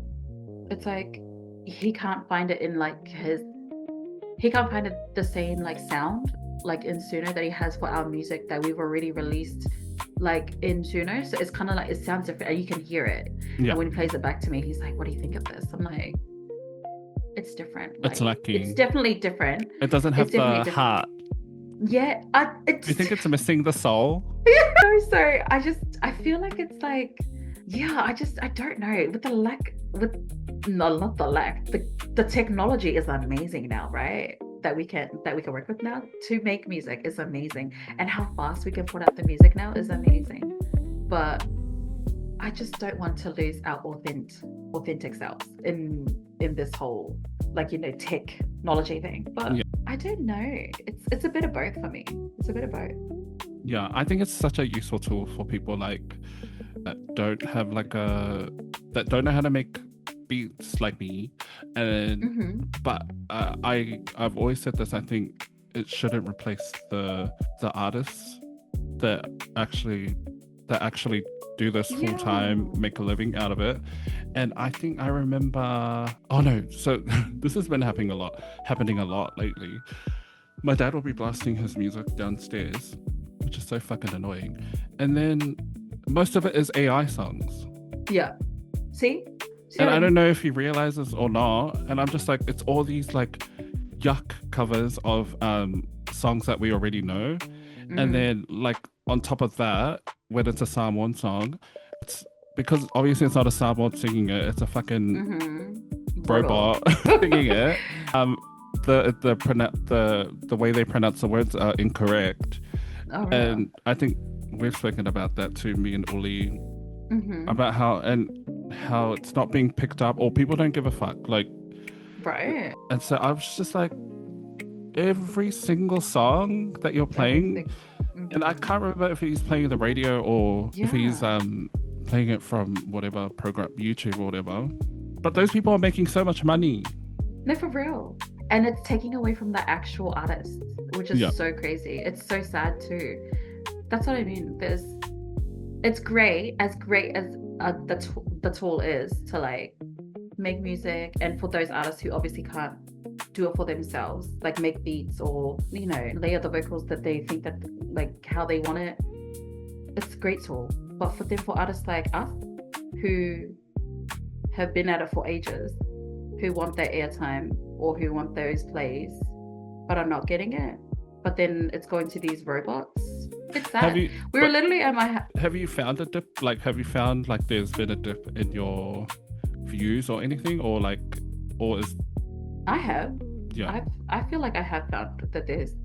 it's like he can't find it in like he can't find it the same like sound like in Suno that he has for our music that we've already released like in Suno. So it's kind of like it sounds different and you can hear it. Yeah. And when he plays it back to me, he's like, what do you think of this? I'm like, it's different. Like, It's lacking. It's definitely different. It doesn't have the heart. Yeah. Do you think it's missing the soul? So I feel like it's like, yeah, I don't know. The technology is amazing now, right? That we can work with now to make music is amazing, and how fast we can put out the music now is amazing. But I just don't want to lose our authentic selves in this whole like, you know, technology thing. But yeah. I don't know. It's a bit of both for me. It's a bit of both. Yeah, I think it's such a useful tool for people like that don't know how to make beats like me, and but I've always said this, I think it shouldn't replace the artists that actually do this full time, make a living out of it. And I think I remember, so this has been happening a lot lately. My dad will be blasting his music downstairs, which is so fucking annoying, and then most of it is AI songs. Yeah. See? And I don't know if he realizes or not. And I'm just like, it's all these like yuck covers of songs that we already know. And then like on top of that, when it's a Samoan song, it's because obviously it's not a Samoan singing it, it's a fucking robot singing it. The way they pronounce the words are incorrect. Oh, right. And I think we've spoken about that too, me and Uli, about how it's not being picked up, or people don't give a fuck, like, right. And so I was just like, every single song that you're playing, and I can't remember if he's playing the radio or if he's playing it from whatever program, YouTube or whatever, but those people are making so much money. No, for real. And it's taking away from the actual artists, which is so crazy. It's so sad too. That's what I mean. It's great as the tool is to like make music, and for those artists who obviously can't do it for themselves, like make beats or, you know, layer the vocals that they think that like how they want it. It's a great tool. But for artists like us who have been at it for ages, who want their airtime or who want those plays but are not getting it, but then it's going to these robots. It's sad. We were literally at my have you found a dip? Like, have you found like there's been a dip in your views or anything, or is I have. Yeah. I feel like I have found that there's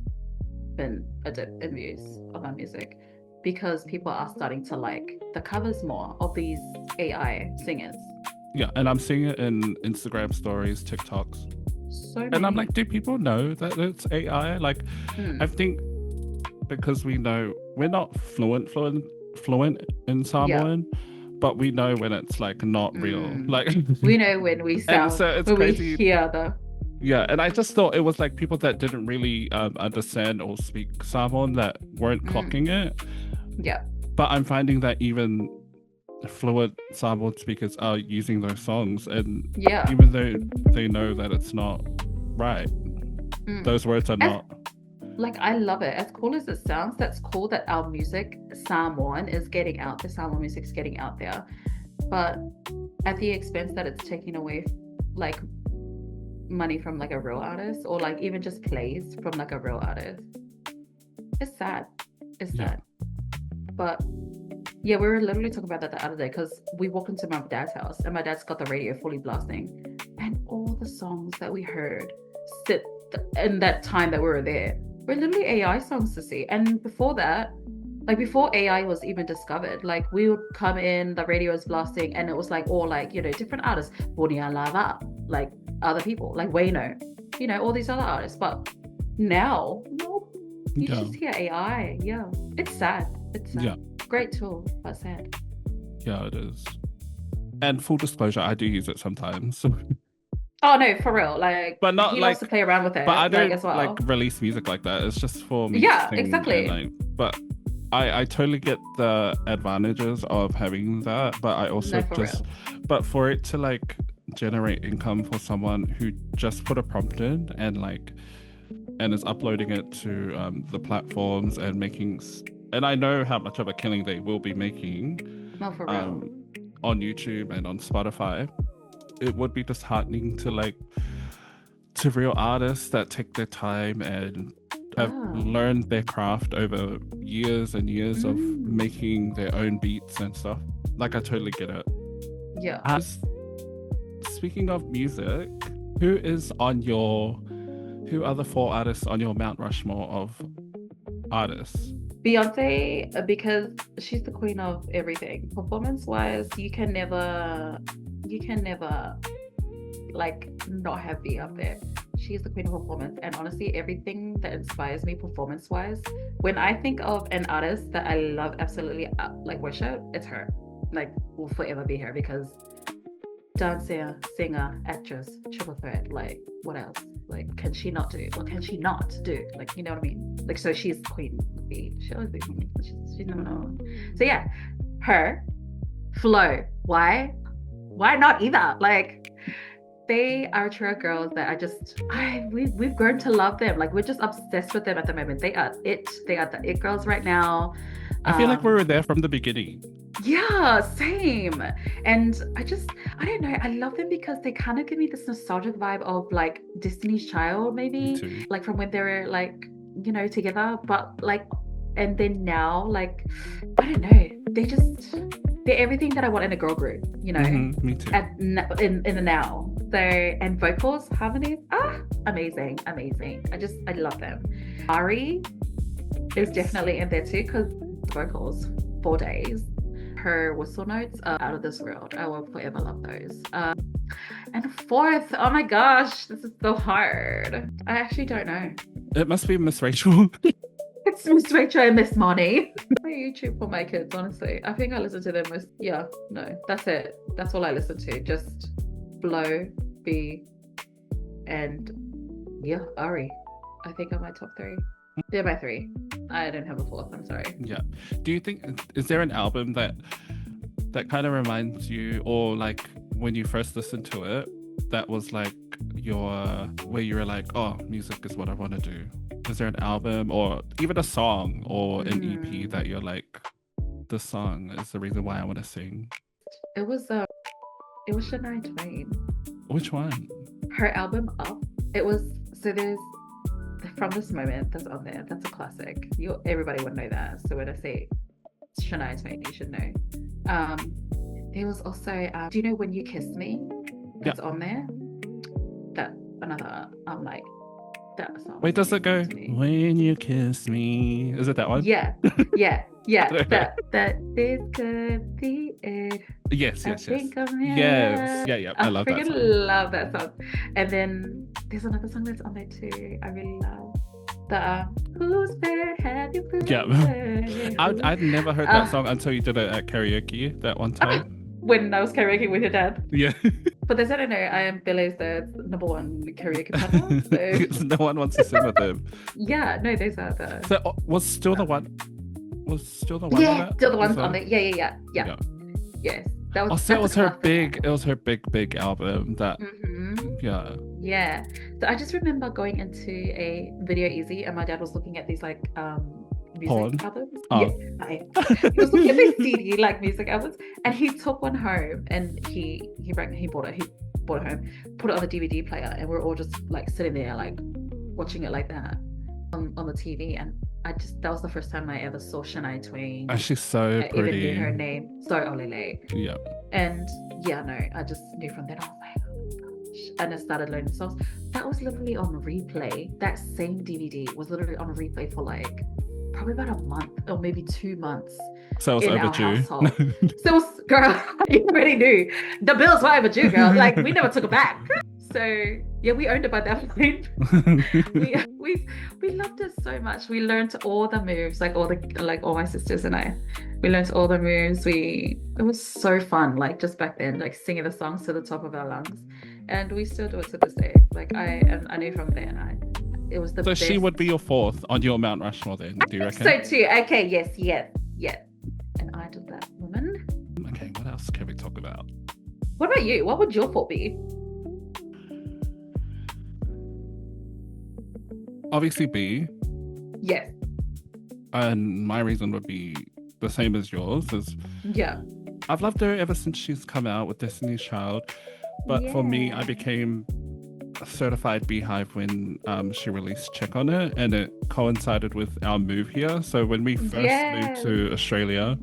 been a dip in views of our music because people are starting to like the covers more of these AI singers. Yeah. And I'm seeing it in Instagram stories, TikToks. So And I'm many. like, do people know that it's AI? Like, I think because we know we're not fluent in Samoan, but we know when it's like not real. Like we know when we and sound so it's when crazy. we hear the Yeah, and I just thought it was like people that didn't really understand or speak Samoan that weren't clocking it. Yeah. But I'm finding that even fluent Samoan speakers are using those songs, and even though they know that it's not right, those words are not. Like, I love it. As cool as it sounds, that's cool that our music, Samoan, is getting out. The Samoan music's getting out there. But at the expense that it's taking away, like, money from, like, a real artist, or, like, even just plays from, like, a real artist. It's sad. It's sad. But, yeah, we were literally talking about that the other day, because we walked into my dad's house, and my dad's got the radio fully blasting. And all the songs that we heard sit in that time that we were there were literally AI songs to see. And before that, like before AI was even discovered, like we would come in, the radio was blasting, and it was like all like, you know, different artists, Bonia Lava, like other people, like Wayno, you know, all these other artists. But now, nope, you just hear AI. Yeah, it's sad. It's sad. Yeah. Great tool, but sad. Yeah, it is. And full disclosure, I do use it sometimes. Oh no, for real, like, but not he like loves to play around with it. But I don't like, as well. like release music like that. It's just for me. Yeah, exactly. And, like, but I totally get the advantages of having that, but I also but for it to like generate income for someone who just put a prompt in and like and is uploading it to the platforms and making, and I know how much of a killing they will be making on YouTube and on Spotify. It would be disheartening to real artists that take their time and have learned their craft over years and years of making their own beats and stuff. Like, I totally get it. Yeah. Speaking of music, who are the 4 artists on your Mount Rushmore of artists? Beyoncé, because she's the queen of everything. Performance-wise, you can never like not have B up there. She's the queen of performance, and honestly, everything that inspires me performance-wise, when I think of an artist that I love absolutely like worship, it's her. Like, will forever be her, because dancer, singer, actress, triple threat. Like, what else? Like, can she not do? What can she not do? Like, you know what I mean? Like, so she's queen B. She always be queen. She's number 1. So yeah, her. Flo. Why not either? Like, they are true girls that we've grown to love them. Like, we're just obsessed with them at the moment. They are the it girls right now. I feel like we were there from the beginning. Yeah, same. And I don't know, I love them because they kind of give me this nostalgic vibe of like Destiny's Child, maybe, like from when they were like, you know, together. But like, and then now, like, I don't know, they're everything that I want in a girl group, you know. Me too. In the now. So, and vocals, harmonies, amazing. I love them. Ari is definitely in there too, because vocals, 4 days. Her whistle notes are out of this world. I will forever love those. And 4th, oh my gosh, this is so hard. I actually don't know. It must be Miss Rachel. It's Miss Rachel and Miss Money. My YouTube for my kids, honestly. I think I listen to them most. Yeah, no, that's it. That's all I listen to. Just Blow, B, and yeah, Ari. I think are my top 3. They're my 3. I don't have a 4th. I'm sorry. Yeah. Do you think, is there an album that kind of reminds you, or like when you first listened to it, that was like where you were like, oh, music is what I want to do? Is there an album or even a song or an EP that you're like, this song is the reason why I want to sing? It was Shania Twain. Which one? Her album Up. It was, so there's From This Moment that's on there. That's a classic. Everybody would know that. So when I say Shania Twain, you should know. There was also do you know When You Kiss Me? That's on there. That another like That song. Wait, does it go when you kiss me? Is it that one? Yeah. That this could be it. Yes. I think I'm Yes. Yeah. I love that freaking song. love that song. And then there's another song that's on there too. I really love the Whose Bed Have You Put Yeah. Away? I'd never heard that song until you did it at karaoke that one time. When I was karaoke with your dad. Yeah. For those that don't know, I am Pele's number one karaoke partner. So no one wants to sing with him. yeah, no, those are the. So was still the one. Was still the one. Yeah, on that? still the ones on there. Yeah. Yes, that was. It was her big album. That. Mm-hmm. Yeah. Yeah. So I just remember going into a Video Easy, and my dad was looking at these like music Porn? albums. Oh. Yeah, he was looking at these CD like music albums, and he took one home, and he bought it home, put it on the DVD player, and we're all just like sitting there like watching it like that on the TV. And that was the first time I ever saw Shania Twain. And she's so pretty. Even knew her name. So Olele. Yeah. And yeah, no, I just knew from then. I was like, oh my gosh. And I started learning songs. That was literally on replay. That same DVD was literally on replay for like probably about a month or maybe 2 months. So it was in overdue. Our household. So it was, girl, you already knew. The bills were overdue, girl. Like we never took it back. So yeah, we owned it by that point. we loved it so much. We learned all the moves, all my sisters and I. We learned all the moves. It was so fun, like just back then, like singing the songs to the top of our lungs, and we still do it to this day. Like I knew from then it was the so best. She would be your fourth on your Mount Rushmore then, do you reckon? So too. Okay, yes. And I did that, woman. Okay, what else can we talk about? What about you? What would your fault be? Obviously B. Yes. And my reason would be the same as yours. Yeah. I've loved her ever since she's come out with Destiny's Child. But for me, I became a certified Beehive when she released Check on It, and it coincided with our move here. So when we first moved to Australia,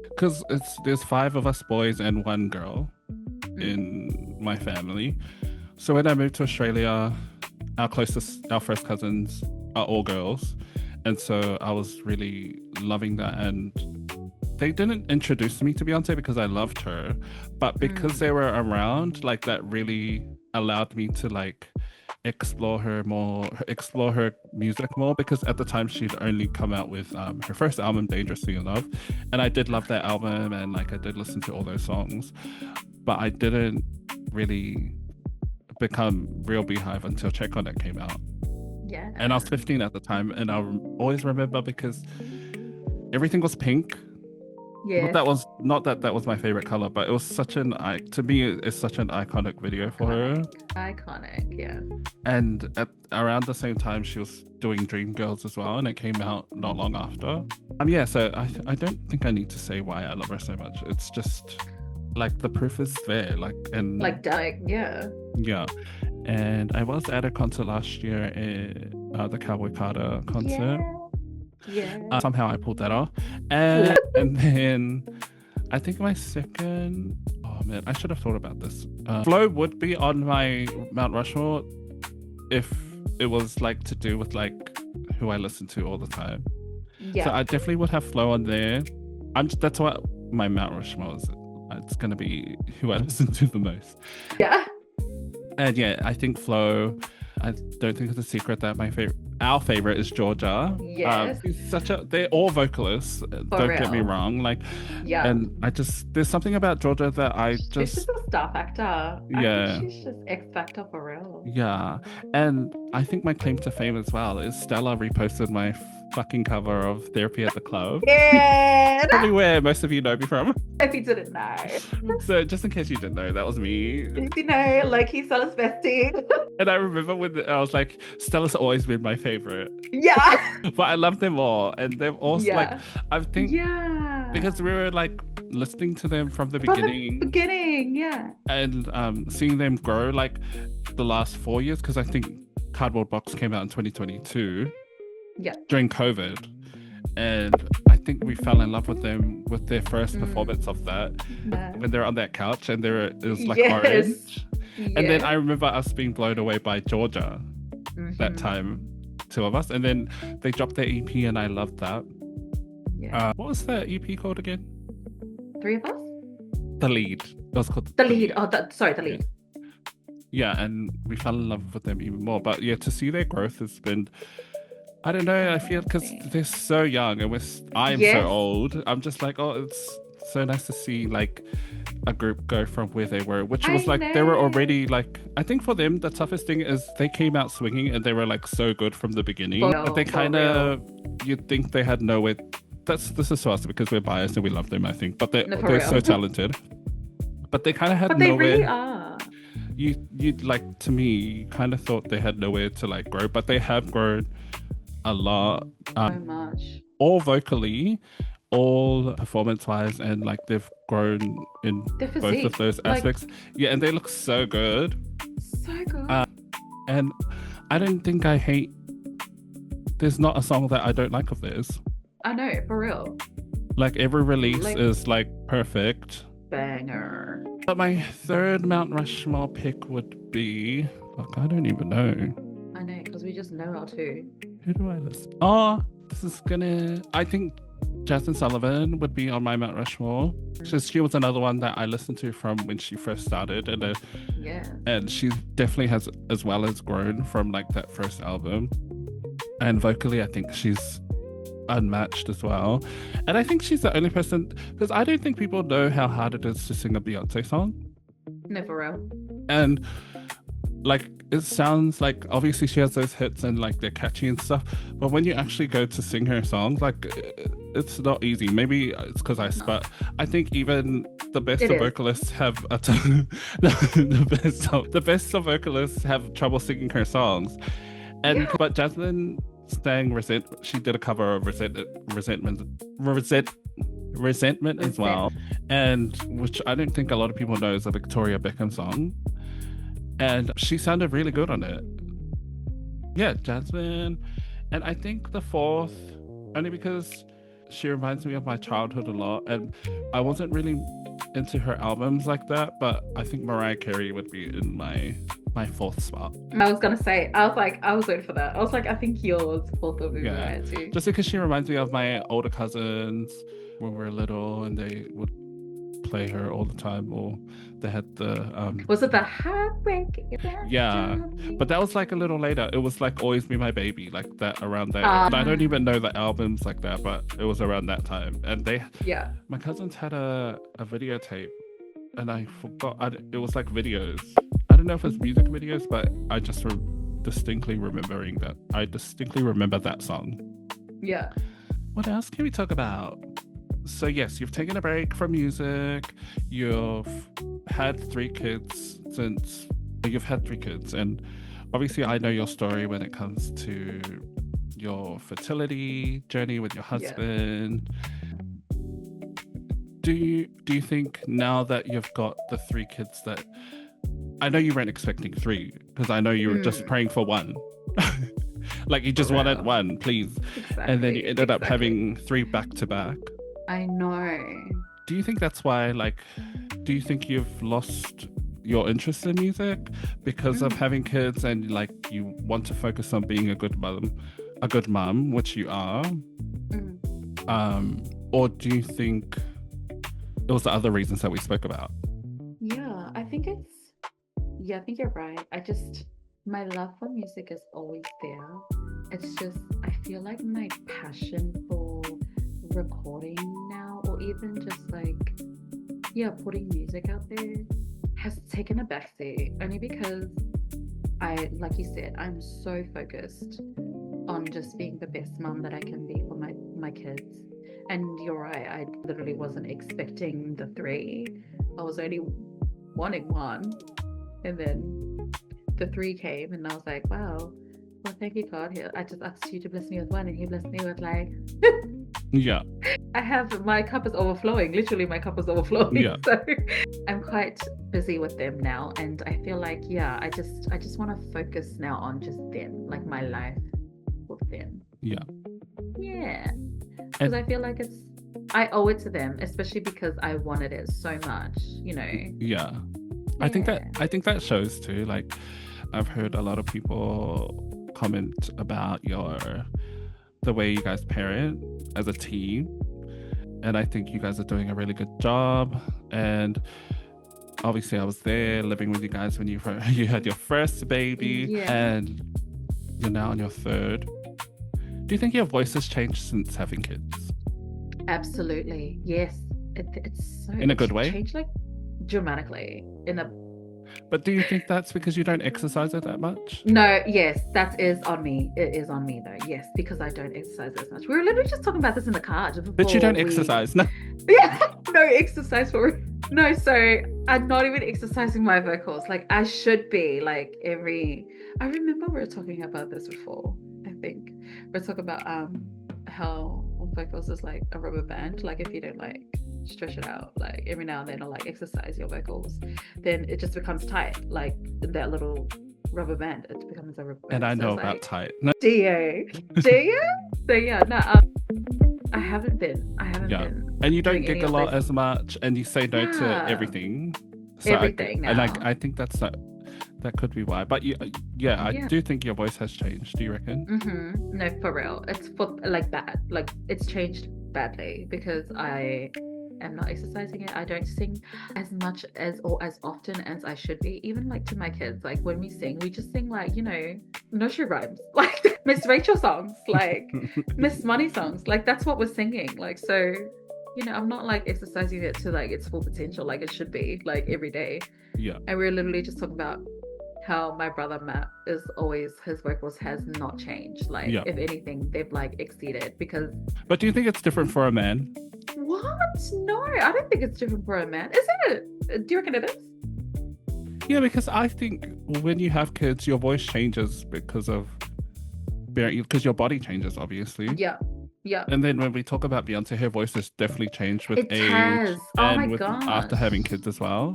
because there's 5 of us boys and 1 girl in my family. So when I moved to Australia, our first cousins are all girls, and so I was really loving that. And they didn't introduce me to Beyoncé because I loved her, but because they were around, like that really allowed me to like explore her music more, because at the time she'd only come out with her first album, Dangerously in Love, and I did love that album, and like I did listen to all those songs, but I didn't really become real Beehive until Check on It came out. Yeah. And I was 15 at the time, and I always remember because everything was pink. Yeah. Not that was my favorite color, but it was to me it's such an iconic video for her. Iconic, yeah. And around the same time she was doing Dreamgirls as well, and it came out not long after. So I don't think I need to say why I love her so much. It's just like the proof is there, yeah. And I was at a concert last year, the Cowboy Carter concert. Yeah. Somehow I pulled that off, and then I think my second. Oh man, I should have thought about this. Flo would be on my Mount Rushmore if it was like to do with like who I listen to all the time. Yeah. So I definitely would have Flo on there. That's what my Mount Rushmore is. It's gonna be who I listen to the most. Yeah. And yeah, I think Flo. I don't think it's a secret that our favorite is Georgia. Yes. They're all vocalists. Don't get me wrong. And there's something about Georgia that she's just a star factor. Yeah. I think she's just X factor for real. Yeah. And I think my claim to fame as well is Stella reposted my fucking cover of Therapy at the Club. Yeah. Probably where most of you know me from. If you didn't know. So just in case you didn't know, that was me. If you know, like he's Stella's bestie. And I remember when I was like, Stella's always been my favorite. Yeah. But I love them all. And they've also I think because we were like listening to them from the beginning. Yeah. And seeing them grow like the last 4 years, because I think Cardboard Box came out in 2022. Yeah. During COVID. And I think we fell in love with them with their first performance of that. When they're on that couch and it was like orange. And then I remember us being blown away by Georgia. that time, two of us, and then they dropped their EP, and I loved that. Yeah. What was the EP called again? Three of us? The Lead. It was called The Lead. Oh, sorry, The Lead. Yeah, and we fell in love with them even more. But yeah, to see their growth has been, I don't know, I feel because they're so young and I'm so old. I'm just like, oh, it's so nice to see like a group go from where they were, which was like, they were already like, I think for them, the toughest thing is they came out swinging and they were like so good from the beginning. But they kind of, you'd think they had nowhere. This is so us because we're biased and we love them, I think. But they're so talented. But they kind of had nowhere. They really are. You'd like, to me, you kind of thought they had nowhere to like grow, but they have grown a lot. So much. All vocally, all performance-wise, and like they've grown in both of those aspects. Yeah, and they look so good. So good. And I don't think I hate. There's not a song that I don't like of theirs. I know, for real. Like every release is like perfect. Banger. But my third Mount Rushmore pick would be, like, I don't even know. I know, because we just know our two. Who do I listen? Oh, I think Jasmine Sullivan would be on my Mount Rushmore. She was another one that I listened to from when she first started, and she definitely has as well as grown from like that first album. And vocally, I think she's unmatched as well. And I think she's the only person, because I don't think people know how hard it is to sing a Beyoncé song. No, for real. And like, it sounds like obviously she has those hits and like they're catchy and stuff, but when you actually go to sing her songs, like, it's not easy. Maybe it's because but I think even the best of vocalists have the best of vocalists have trouble singing her songs. And but Jasmine sang she did a cover of Resentment as well, and which I don't think a lot of people know is a Victoria Beckham song, and she sounded really good on it. Yeah, Jasmine. And I think the fourth, only because she reminds me of my childhood a lot, and I wasn't really into her albums like that, but I think Mariah Carey would be in my fourth spot. I was gonna say, I was waiting for that. I was like, I think yours fourth would be Mariah too. Just because she reminds me of my older cousins when we were little, and they would play her all the time, or they had the was it the Heartbreak? Yeah, but that was like a little later. It was like Always Be My Baby, like that, around that. I don't even know the albums like that, but it was around that time. And my cousins had a videotape, and I forgot, it was like videos. I don't know if it's music videos, but I just distinctly remember that song. Yeah. What else can we talk about? So yes, you've taken a break from music. You've had 3 kids and obviously I know your story when it comes to your fertility journey with your husband. Do you think now that you've got the 3 kids that, I know you weren't expecting 3, because I know you were just praying for 1. Like you just wanted 1, please. Exactly, and then you ended up having 3 back to back. I know. Do you think that's why, like, do you think you've lost your interest in music because of having kids, and like you want to focus on being a good mom, which you are? Or do you think it was the other reasons that we spoke about? Yeah, I think you're right. My love for music is always there. It's just, I feel like my passion for recording now, or even just like, putting music out there, has taken a backseat, only because like you said, I'm so focused on just being the best mom that I can be for my kids. And you're right, I literally wasn't expecting the 3. I was only wanting 1, and then the 3 came, and I was like, wow, well, thank you, God. I just asked you to bless me with 1, and you blessed me with like yeah. I have, my cup is overflowing. Literally, my cup is overflowing. Yeah. So I'm quite busy with them now, and I feel like, I just want to focus now on just them, like my life with them. Yeah. Yeah. Because I feel like I owe it to them, especially because I wanted it so much, Yeah. I think that shows too. Like, I've heard a lot of people comment about the way you guys parent as a team, and I think you guys are doing a really good job. And obviously, I was there living with you guys when you had your first baby, and you're now on your third. Do you think your voice has changed since having kids? Absolutely, yes. It's so in a good way. Changed like dramatically But do you think that's because you don't exercise it that much? No, yes, that is on me. It is on me though. Yes, because I don't exercise as much. We were literally just talking about this in the car. But you don't exercise, no? Yeah, no exercise for no. So I'm not even exercising my vocals like I should be. Like I remember we were talking about this before. I think we're talking about how vocals is like a rubber band. Like if you don't like stretch it out like every now and then or like exercise your vocals, then it just becomes tight, like that little rubber band. It becomes a rubber band. And I know about tight. No. Do you? So yeah, no, I haven't been. And you don't gig a lot as much, and you say no to everything. So everything now. And I think that could be why. But I do think your voice has changed. Do you reckon? Mm-hmm. No, for real. It's for like bad. Like it's changed badly because I am not exercising it. I don't sing as much as or as often as I should be. Even like to my kids, like when we sing, we just sing like, nursery rhymes, like Miss Rachel songs, like Miss Money songs. Like that's what we're singing. Like so, I'm not like exercising it to like its full potential, like it should be, like every day. Yeah. And we're literally just talking about how my brother Matt is always, his vocals has not changed. Like if anything, they've like exceeded because. But do you think it's different for a man? What? No, I don't think it's different for a man. Is it? Do you reckon it is? Yeah, because I think when you have kids, your voice changes because your body changes, obviously. Yeah. Yeah. And then when we talk about Beyoncé, her voice has definitely changed with age. Has. And after having kids as well.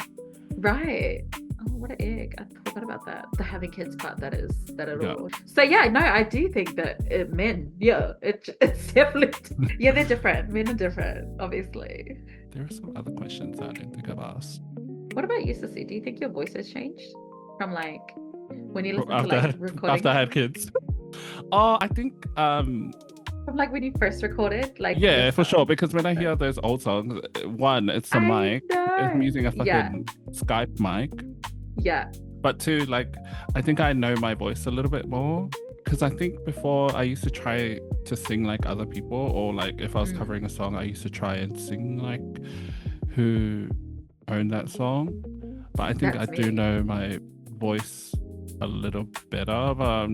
Right. Oh, what an egg. I forgot about that. The having kids part, that all. So yeah, no, I do think that men, it's definitely, they're different. Men are different, obviously. There are some other questions I didn't think I've asked. What about you, Sissy? Do you think your voice has changed from like when you listen to like recording? After I had kids. I think from like when you first recorded, like for sure. Because when I hear those old songs, one, it's the mic. I'm using a fucking Skype mic. Yeah. But two, like I think I know my voice a little bit more. Because I think before I used to try to sing like other people, or like if I was covering a song, I used to try and sing like who owned that song. But I think I do know my voice a little better. But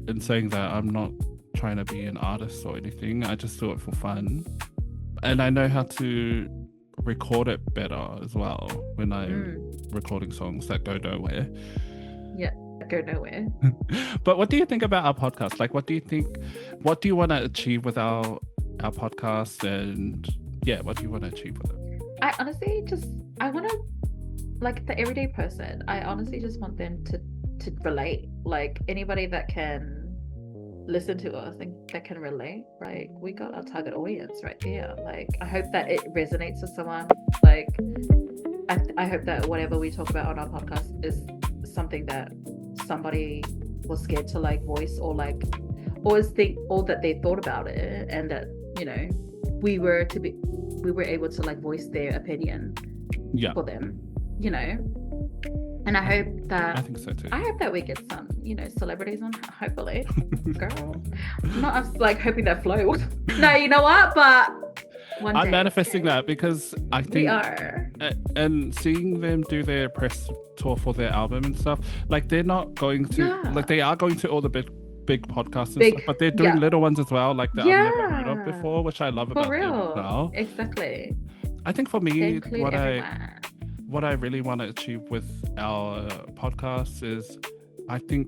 in saying that, I'm not trying to be an artist or anything. I just do it for fun. And I know how to record it better as well when I'm recording songs that go nowhere. Yeah. Go nowhere. But what do you think about our podcast? Like, what do you want to achieve with our podcast? And what do you want to achieve with it? I honestly I want to, like, the everyday person, I honestly just want them to relate. Like anybody that can listen to us and that can relate, like we got our target audience right there. Like I hope that it resonates with someone. Like I hope that whatever we talk about on our podcast is something that somebody was scared to like voice, or like always think, or that they thought about it, and that we were able to like voice their opinion for them, and I hope that I think so too. I hope that we get some celebrities on, hopefully. Girl, not us like hoping that flow. No, you know what, but I'm manifesting that, because I think we are. And seeing them do their press tour for their album and stuff, like they're not going to like they are going to all the big podcasts and stuff, but they're doing little ones as well, like that I've never heard of before, which I love about them as well. Exactly. I think for me, what I really want to achieve with our podcast is, I think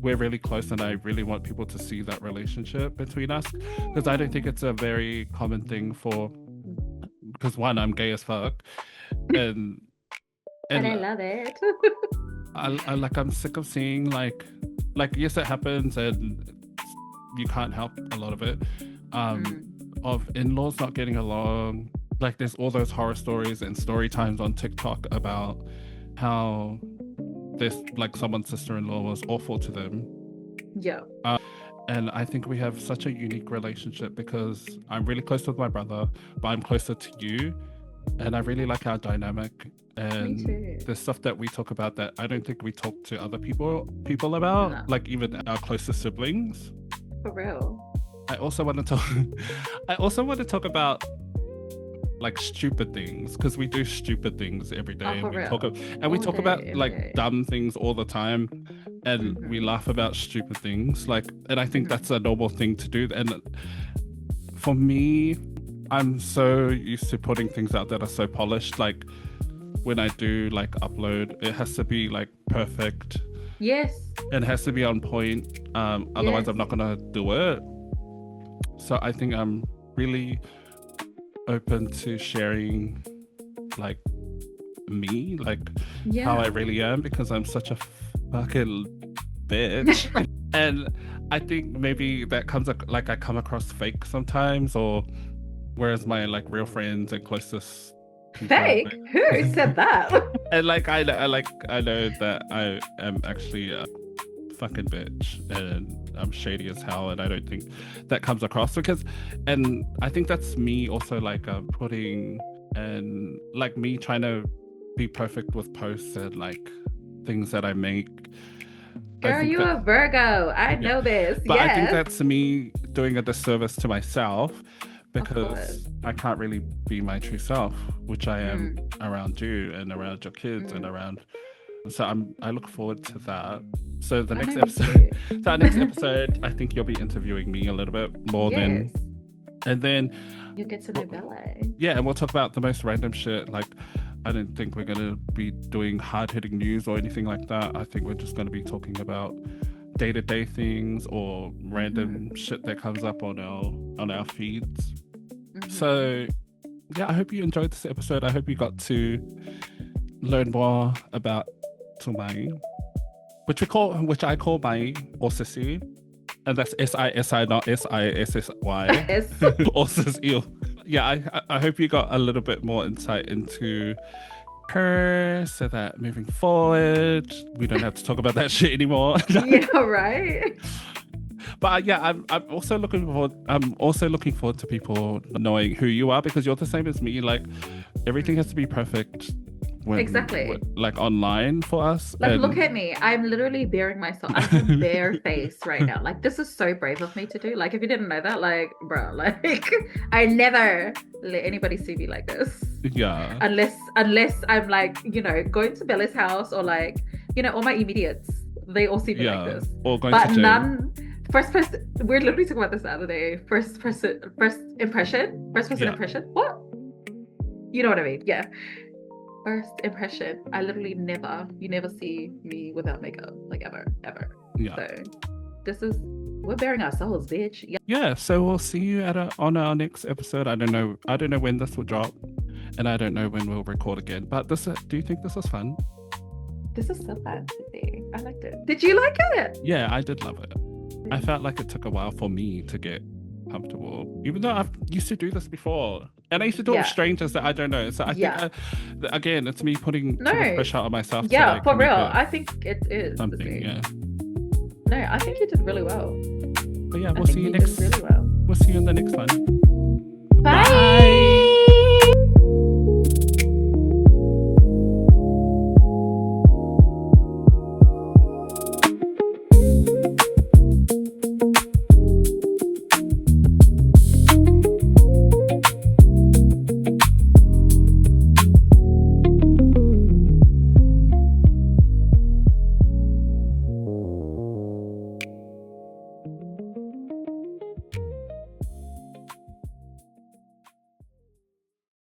we're really close, and I really want people to see that relationship between us, because I don't think it's a very common thing because one, I'm gay as fuck, and I love it. I'm sick of seeing like yes, it happens, and you can't help a lot of it, of in-laws not getting along. Like there's all those horror stories and story times on TikTok about how this like someone's sister-in-law was awful to them. Yeah. And I think we have such a unique relationship because I'm really close with my brother, but I'm closer to you. And I really like our dynamic. And Me too. there's stuff that we talk about that I don't think we talk to other people about, No. like even our closest siblings. For real. I also want to talk about like stupid things, because we do stupid things every day. For we real. talk All about day, every like day. dumb things all the time, and we laugh about stupid things. Like, and I think that's a normal thing to do. And for me, I'm so used to putting things out that are so polished. Like when I do like upload, it has to be like perfect. Yes. It has to be on point. Otherwise, Yes. I'm not gonna do it. So I think I'm really open to sharing like me, like how I really am, because I'm such a fucking bitch. And I think maybe that comes like I come across fake sometimes, or whereas my like real friends and closest people, Fake? Who said that? and like I know that I am actually a fucking bitch and I'm shady as hell, and I don't think that comes across and I think that's me also like putting and like me trying to be perfect with posts and like things that I make. Girl, you a Virgo. I know this. But yes. I think that's me doing a disservice to myself, because course. I can't really be my true self, which I am around you and around your kids and around. So I look forward to that. So the next episode, I think you'll be interviewing me a little bit more and then you get to know Pele. Yeah, and we'll talk about the most random shit. Like, I don't think we're gonna be doing hard-hitting news or anything like that. I think we're just gonna be talking about day-to-day things or random shit that comes up on our feeds. So yeah, I hope you enjoyed this episode. I hope you got to learn more about Tuumai, which I call Mai or Sissy, and that's SISI, not SISSY. Or Sissy. Yeah, I hope you got a little bit more insight into her, so that moving forward we don't have to talk about that shit anymore. Yeah, right. But yeah, I'm also looking forward to people knowing who you are, because you're the same as me. Like, everything has to be perfect like online for us. Like, look at me, I'm literally bearing myself. I'm bare face right now. Like, this is so brave of me to do. Like, if you didn't know that, like, bro, like I never let anybody see me like this. Yeah. Unless I'm like, you know, going to Bella's house, or like, you know, all my immediates, they all see me like this. Or going but to jail. none. First person. We're literally talking about this the other day. First person impression. What? You know what I mean? Yeah. First impression. I literally you never see me without makeup, like ever. Yeah. So we're bearing ourselves, bitch. Yeah. So we'll see you on our next episode. I don't know when this will drop, and I don't know when we'll record again. But do you think this was fun? This is so fun today. I liked it. Did you like it? Yeah, I did love it. I felt like it took a while for me to get comfortable, even though I've used to do this before, and I used to do it with strangers that I don't know. So I think again, it's me putting too much pressure on myself. Yeah, to, like, for real. I think it is something. Yeah. No, I think you did really well. But yeah, we'll see you next. Really well. We'll see you in the next one. Bye.